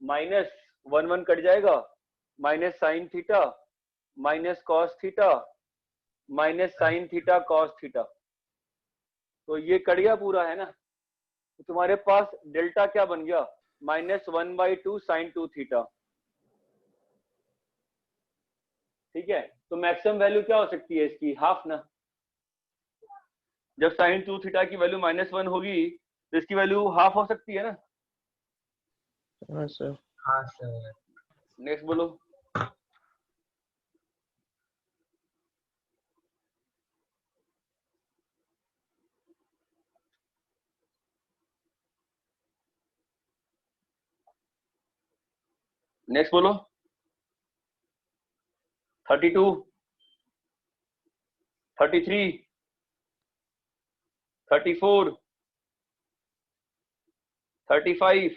minus 1 1 cut जाएगा, minus sine theta minus cos theta minus sine theta cos theta. तो ये कट गया पूरा, है ना? तो तुम्हारे पास डेल्टा क्या बन गया? -1/2 साइन 2 थीटा। ठीक है, तो मैक्सिमम वैल्यू क्या हो सकती है इसकी? हाफ ना। जब साइन 2 थीटा की वैल्यू -1 होगी तो इसकी वैल्यू हाफ हो सकती है ना? हाँ सर। हाँ सर। नेक्स्ट बोलो। नेक्स्ट बोलो। 32 33 34 35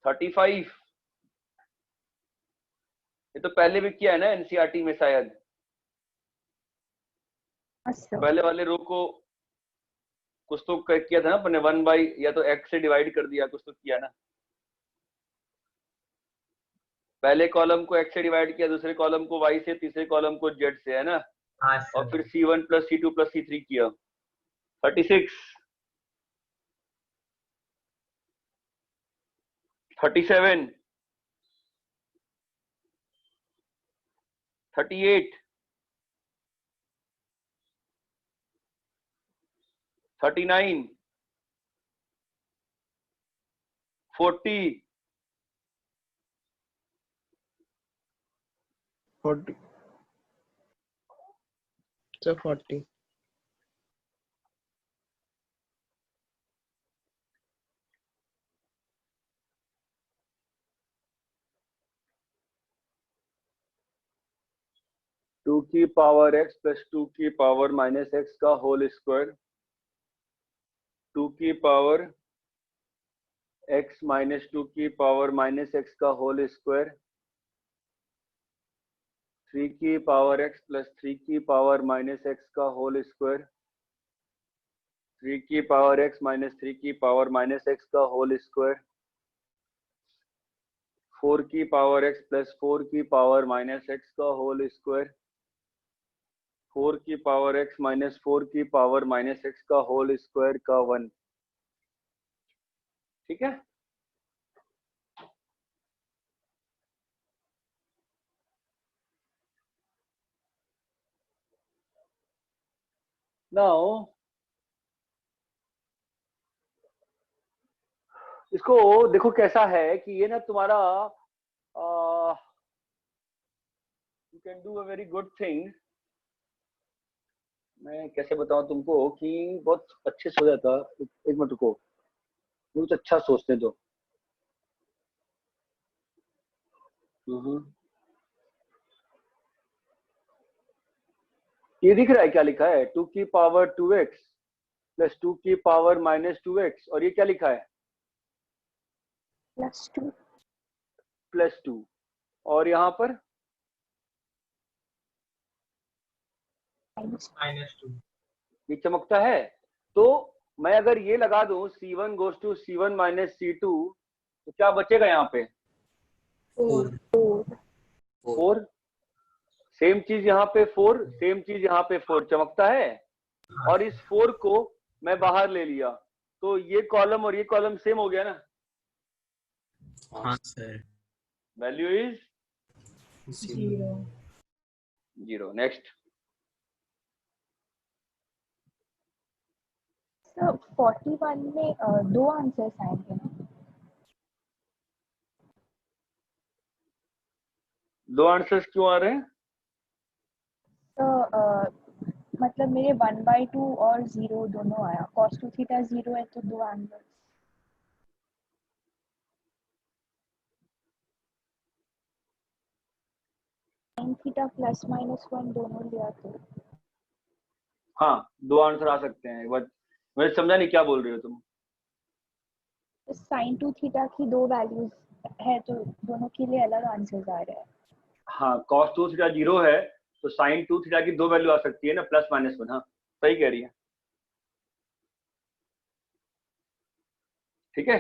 35। ये तो पहले भी किया है ना एनसीईआरटी में शायद। पहले वाले रो को कुछ तो किया था ना अपने, 1 बाई या तो x से डिवाइड कर दिया, कुछ तो किया ना। पहले कॉलम को x से डिवाइड किया, दूसरे कॉलम को y से, तीसरे कॉलम को z से, है ना? हाँ और सर। फिर C1 plus C2 plus C3 किया। 36 37 38 39 40 40 सर 40 2 की पावर x प्लस 2 की पावर माइनस x का होल स्क्वायर, 2 की पावर x माइनस 2 की पावर माइनस x का होल स्क्वायर, 3 की पावर x प्लस 3 की पावर माइनस x का होल स्क्वायर, 3 की पावर x माइनस 3 की पावर माइनस x का होल स्क्वायर, 4 की पावर x प्लस 4 की पावर माइनस x का होल स्क्वायर, 4 की पावर x माइनस 4 की पावर माइनस x का होल स्क्वायर का 1। ठीक है, नाउ इसको देखो कैसा है कि ये ना तुम्हारा you can do a very good thing. मैं कैसे बताऊं तुमको कि बहुत अच्छे से हो जाता। एक मिनट रुको, बहुत अच्छा सोचते दो। ये दिख रहा है क्या लिखा है? 2 की पावर 2x प्लस 2 की पावर माइनस 2x, और ये क्या लिखा है? प्लस 2। और यहाँ पर -2। ये चमकता है। तो मैं अगर ये लगा दूं C1 goes to C1 minus C2, तो क्या बचेगा यहाँ पे? 4। सेम चीज यहाँ पे 4, सेम चीज यहाँ पे 4 चमकता है। और इस 4 को मैं बाहर ले लिया, तो ये कॉलम और ये कॉलम सेम हो गया ना? हाँ सर। Value is 0। 0। नेक्स्ट। तो 41 में दो आंसर्स आएंगे ना? दो आंसर्स क्यों आ रहे हैं? तो मतलब मेरे 1/2 और 0 दोनों आया, cos 2 थीटा 0 है तो दो answers. sin theta plus minus 1 दोनों लिया तो हाँ, दो आंसर आ सकते हैं, बट मुझे समझा नहीं क्या बोल रही हो तुम। sin 2 थीटा की दो वैल्यूज है तो दोनों के लिए अलग आंसर्स आ रहे हैं। हाँ, cos 2 थीटा 0 है तो sin 2 थीटा की दो वैल्यू आ सकती है ना, प्लस माइनस 1। हाँ, सही कह रही है। ठीक है।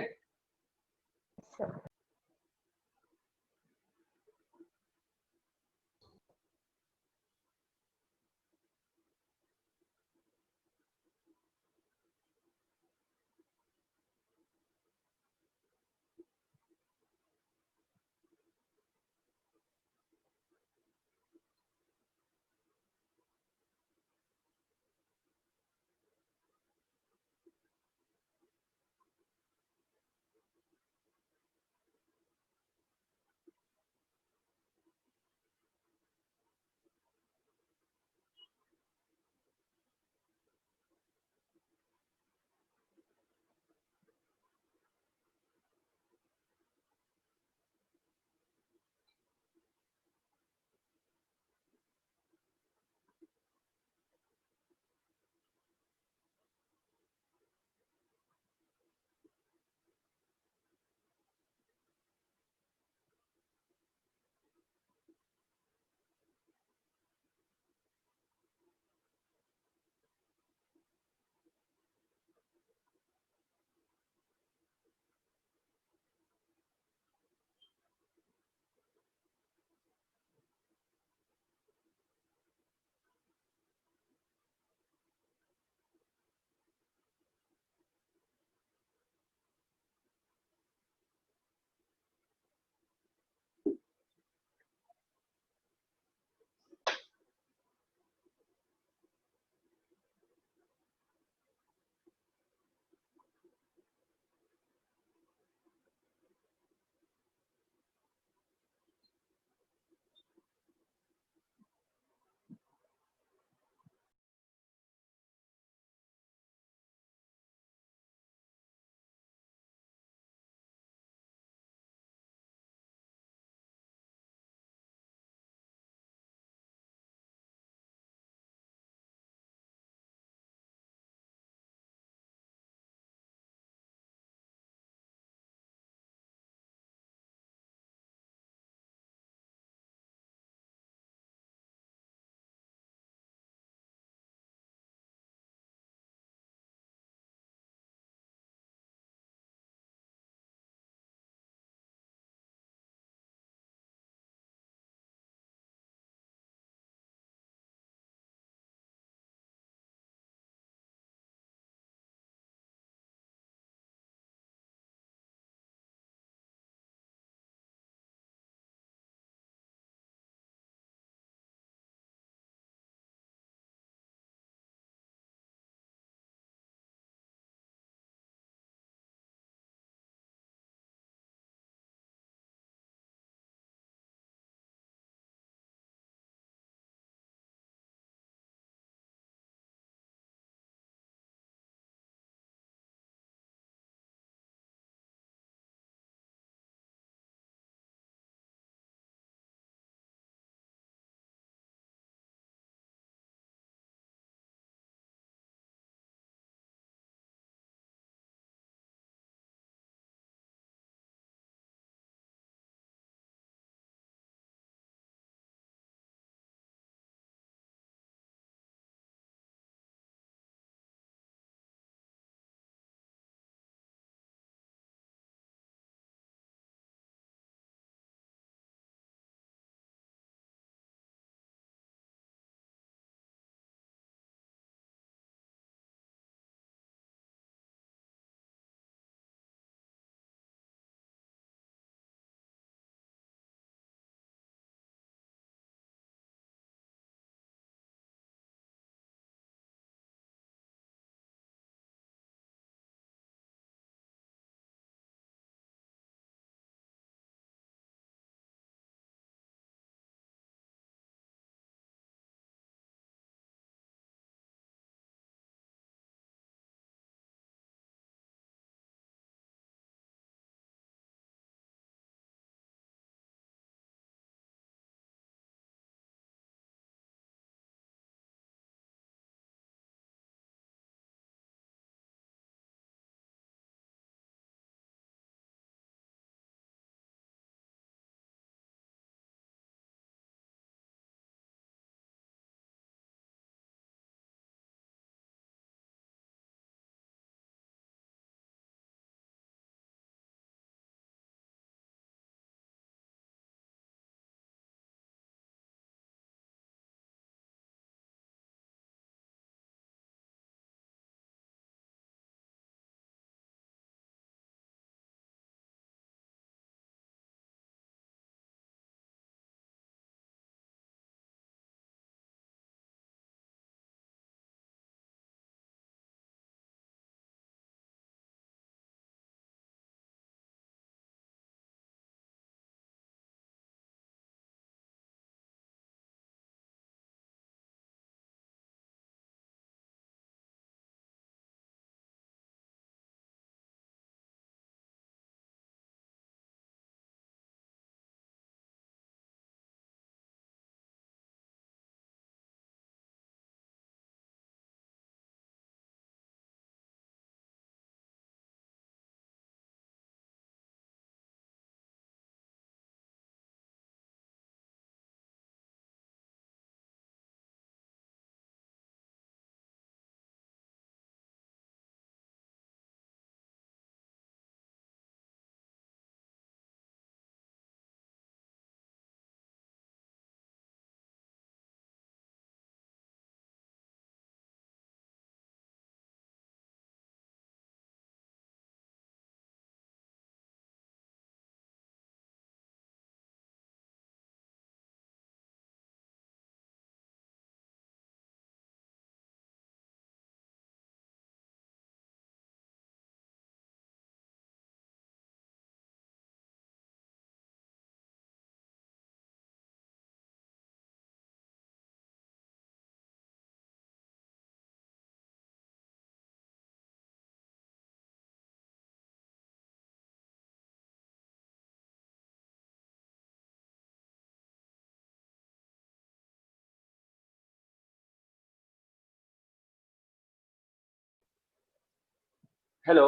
हेलो।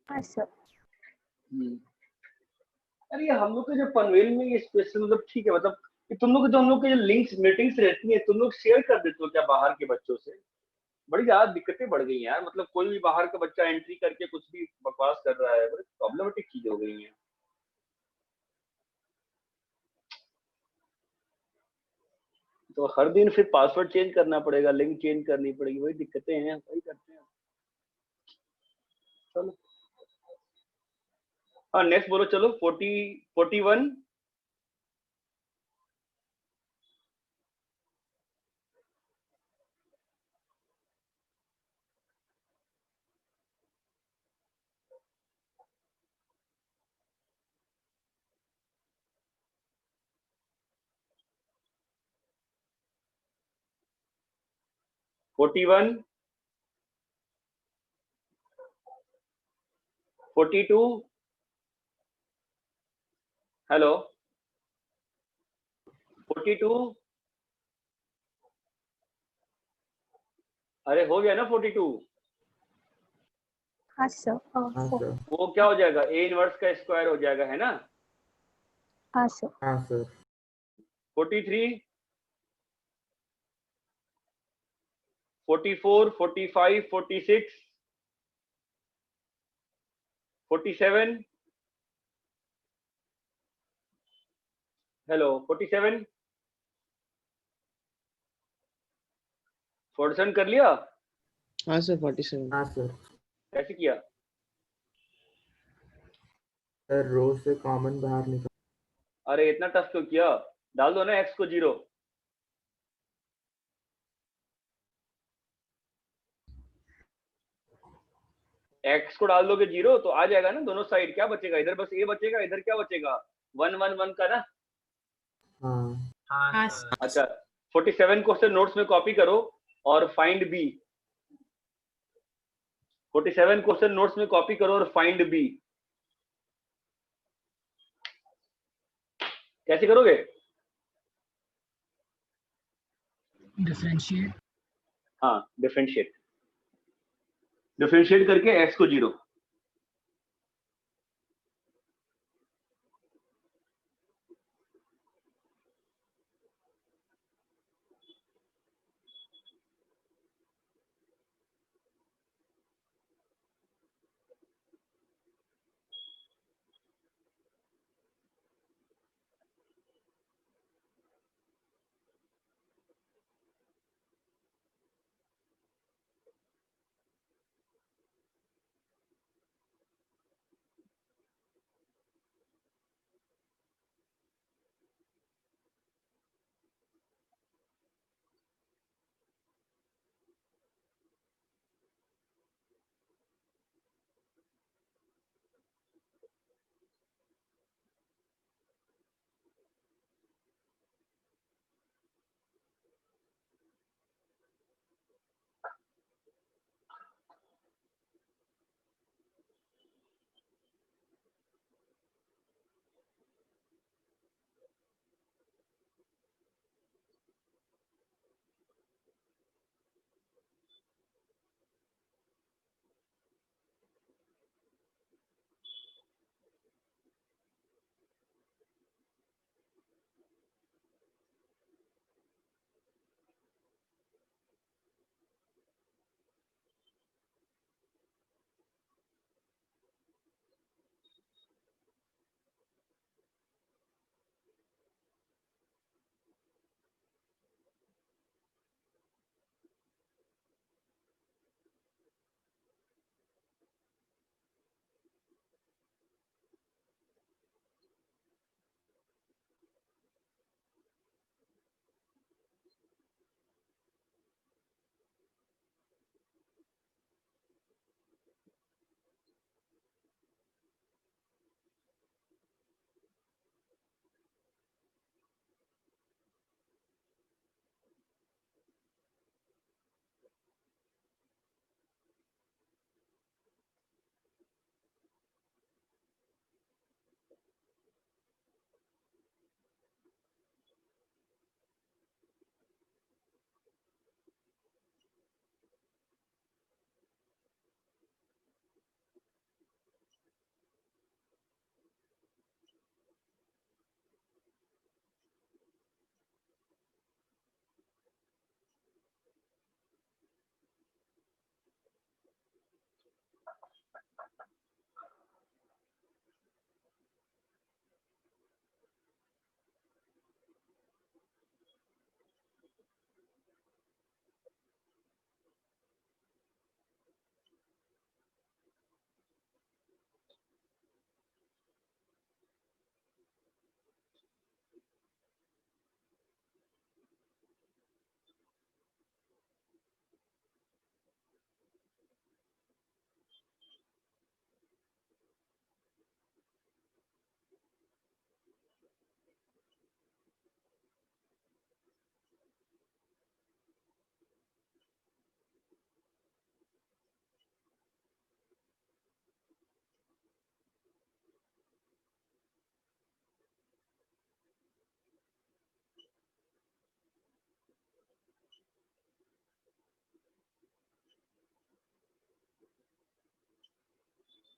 हाँ सर। अरे ये हम लोग के जो पनवेल में ये स्पेशल मतलब ठीक है, मतलब कि तुम लोग के जो हम लोग के जो लिंक्स मीटिंग्स रहती है तुम लोग शेयर कर देते हो क्या बाहर के बच्चों से? बड़ी ज्यादा दिक्कतें बढ़ गई हैं यार, मतलब कोई भी बाहर का बच्चा एंट्री करके कुछ भी बकवास कर रहा है, बड़ी प्रॉब्लमेटिक चीज हो गई है। तो हर दिन फिर पासवर्ड चेंज करना पड़ेगा, लिंक चेंज करनी पड़ेगी, वही दिक्कतें हैं, वही करते हैं। चलो हाँ नेक्स्ट बोलो, चलो 41 41 42 हेलो 42 अरे हो गया ना 42? हाँ सर। हाँ सर। वो क्या हो जाएगा, ए इनवर्स का स्क्वायर हो जाएगा, है ना? हाँ सर। हाँ सर। 43 44 45 46 47 हेलो 47 47 कर लिया? हाँ सर 47। हाँ सर। कैसे किया? सर रो से कॉमन बाहर निकाल। अरे इतना टफ क्यों किया, डाल दो ना x को 0। x को डाल दोगे 0 तो आ जाएगा ना दोनों साइड, क्या बचेगा इधर, बस a बचेगा, इधर क्या बचेगा 1 1 1 का ना। हाँ। हाँ अच्छा 47 क्वेश्चन नोट्स में कॉपी करो और फाइंड b। 47 क्वेश्चन नोट्स में कॉपी करो और फाइंड b। कैसे करोगे? डिफरेंशिएट। हाँ डिफरेंशिएट, डिफरेंशिएट करके x को 0।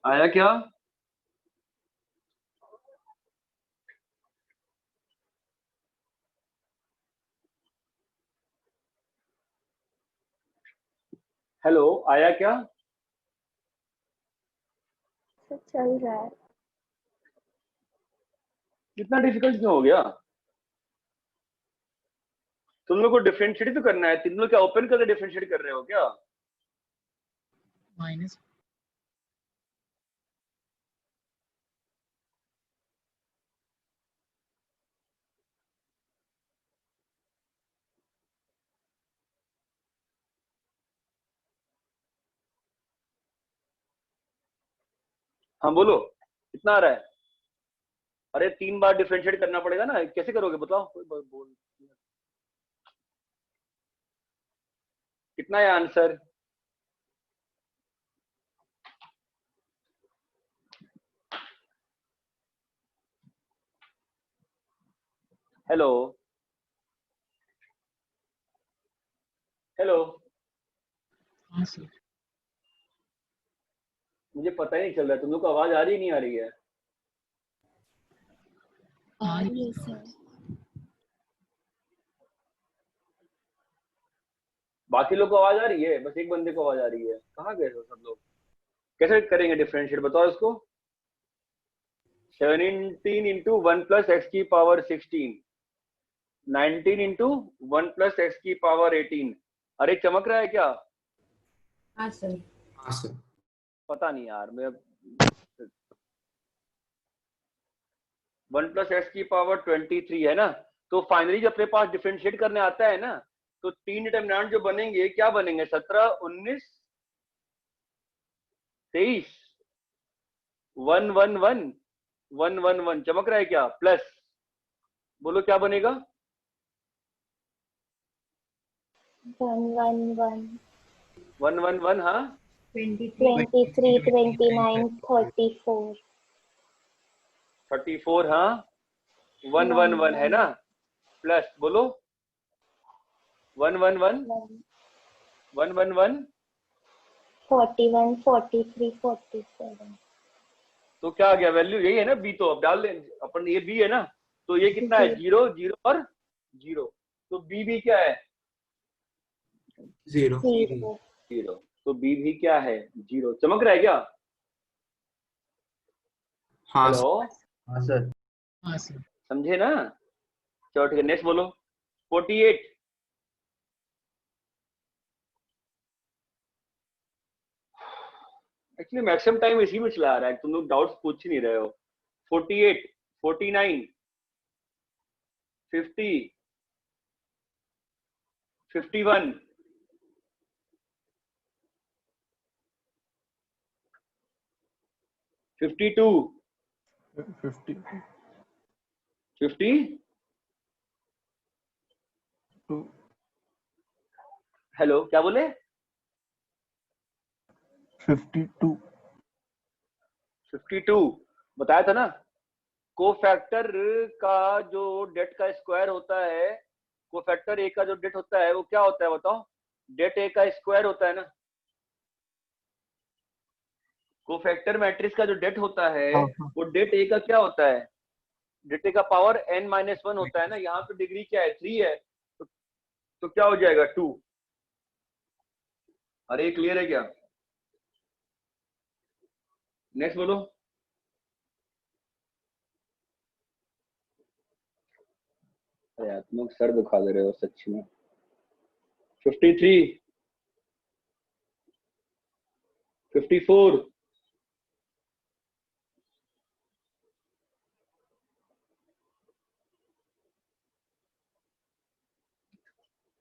आया क्या? हेलो, आया क्या? सर चल रहा है। कितना डिफिकल्ट क्यों हो गया? तुम लोग को डिफरेंशिएट तो करना है, तुम लोग क्या ओपन करके डिफरेंशिएट कर रहे हो क्या? माइनस हाँ बोलो, कितना आ रहा है? अरे 3 बार डिफरेंशिएट करना पड़ेगा ना, कैसे करोगे बताओ? कोई बोल, कितना है आंसर? हेलो हेलो, हाँ सर मुझे पता ही नहीं चल रहा है, तुम लोग को आवाज आ रही नहीं आ रही है? आ रही है सर। बाकी लोग को आवाज आ रही है? बस एक बंदे को आवाज आ रही है। कहाँ गए हो सब लोग? कैसे करेंगे डिफरेंशिएट बताओ इसको? 17 इंटू 1 प्लस एक्स की पावर 16, 19 इंटू 1 प्लस एक्स की पावर 18। अरे चमक रहा है क्या? हाँ सर। हाँ सर। पता नहीं यार, मैं 1 प्लस एक्स की पावर 23 है ना। तो फाइनली जब अपने पास डिफरेंशिएट करने आता है ना, तो 3 डिटरमिनेंट जो बनेंगे क्या बनेंगे? 17, 19, 23, 1 1 1 1 1 1। चमक रहा है क्या? प्लस बोलो क्या बनेगा? 1 1 1 1 1 1 हाँ 23 23 29 34 34 हाँ 1 1 1 1 है 1 ना। प्लस बोलो 1 1 1 1 1 1। 41 43 47। तो क्या आ गया? वैल्यू यही है ना बी, तो अब डाल दें अपन, ये बी है ना। तो ये कितना है? 0 0 और 0। तो बी भी क्या है? 0 0। तो बी भी क्या है? 0। चमक रहा है क्या? हाँ हेलो, हाँ सर। हाँ सर समझे ना? चलो ठीक है, नेक्स्ट बोलो 48। एक्चुअली मैक्सिमम टाइम इसी में चला आ रहा है, तुम लोग डाउट्स पूछ ही नहीं रहे हो। 48, 49, 50, 51, 52, 50 50। 2 हेलो, क्या बोले? 52 52 बताया था ना। कोफैक्टर का जो डेट का स्क्वायर होता है, कोफैक्टर ए का जो डेट होता है वो क्या होता है बताओ? डेट ए का स्क्वायर होता है ना। कोफैक्टर मैट्रिक्स का जो डेट होता है हाँ हाँ वो डेट ए का क्या होता है? डेट ए का पावर n-1 होता है ना। यहाँ पे डिग्री क्या है? 3 है। तो क्या हो जाएगा? 2। अरे क्लियर है क्या? नेक्स्ट बोलो। अरे यार तुम लोग सर दुखा दे रहे हो सच में। 53, 54,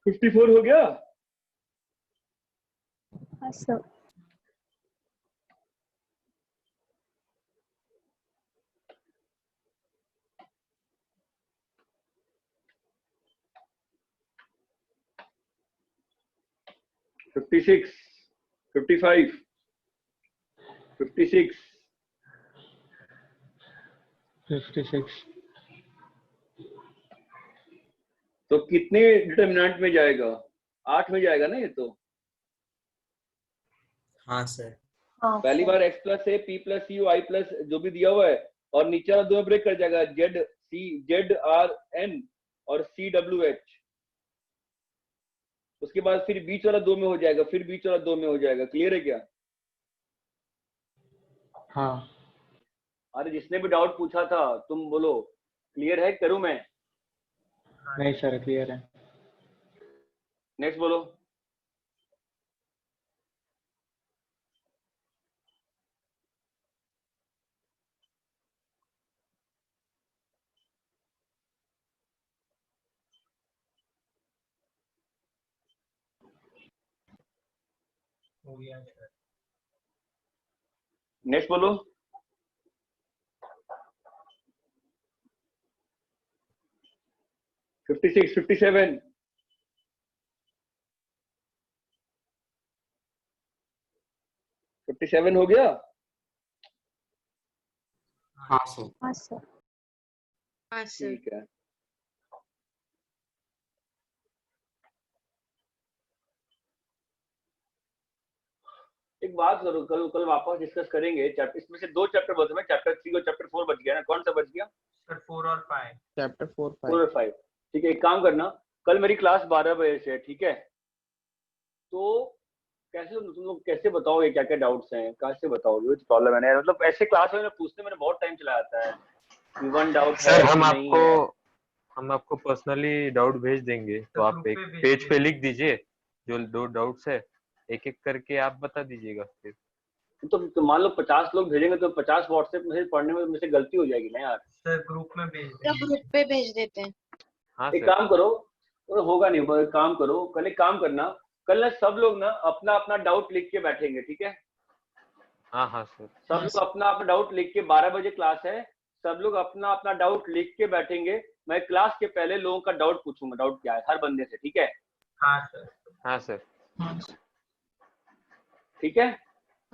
54 हो गया। हाँ सर। फिफ्टी सिक्स, 55, 56, 56 तो कितने डिटरमिनेंट में जाएगा? 8 में जाएगा ना ये तो। हाँ सर। हाँ पहली बार x plus a p plus c I plus जो भी दिया हुआ है, और नीचे वाला दो में ब्रेक कर जाएगा, जेड आर एन और सी डब्ल्यू एच। उसके बाद फिर बीच वाला दो में हो जाएगा, फिर बीच वाला दो में हो जाएगा। क्लियर है क्या? हाँ अरे जिसने भी डाउट पूछा था तुम बोलो, क्लियर है? करूं मैं? नहीं सर क्लियर है। नेक्स्ट बोलो। हो गया सर। नेक्स्ट बोलो। 56, 57, 57 हो गया? हाँ सर। हाँ सर। हाँ सर। ठीक है। एक बात करो, कल कल वापस डिस्कस करेंगे चैप्टर, इसमें से दो चैप्टर बचे हैं, चैप्टर 3 और चैप्टर 4 बच गया ना? कौन सा बच गया? सर 4 और 5। चैप्टर 4 4 और 5। ठीक है, एक काम करना, कल मेरी क्लास 12 बजे से है, ठीक है? तो कैसे तुम लोग कैसे बताओगे क्या क्या डाउट्स हैं, कैसे बताओगे? वो प्रॉब्लम है ना, मतलब ऐसे क्लास में पूछने में बहुत टाइम चला जाता है। वन डाउट है सर हम आपको पर्सनली डाउट भेज देंगे, तो आप एक पेज पे लिख दीजिए जो दो डाउट्स है, एक एक करके आप बता दीजिएगा। फिर तो मान लो 50 लोग भेजेंगे तो 50 व्हाट्सएप मैसेज पढ़ने में मुझसे गलती हो जाएगी ना यार। सर ग्रुप में भेज ग्रुप पे भेज देते हैं। हाँ एक सर। काम करो, तो होगा नहीं, एक काम करो, कल एक काम करना, कल ना सब लोग ना अपना अपना डाउट लिख के बैठेंगे, ठीक है? हाँ हाँ सर। सब लोग अपना अपना डाउट लिख के, 12 बजे क्लास है, सब लोग अपना अपना डाउट लिख के बैठेंगे। मैं क्लास के पहले लोगों का डाउट पूछूंगा, डाउट क्या है हर बंदे से, ठीक है? हाँ सर। हाँ सर। ठीक है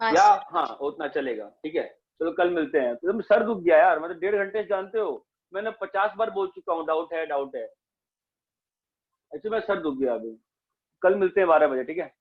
हाँ या? सर। हाँ उतना चलेगा, ठीक है? चलो कल मिलते हैं। तो सर दुख गया यार, मतलब 1.5 घंटे से, जानते हो मैंने 50 बार बोल चुका हूँ डाउट है डाउट है। एक्चुअली मैं सर दुख गया अभी। कल मिलते हैं 12 बजे, ठीक है?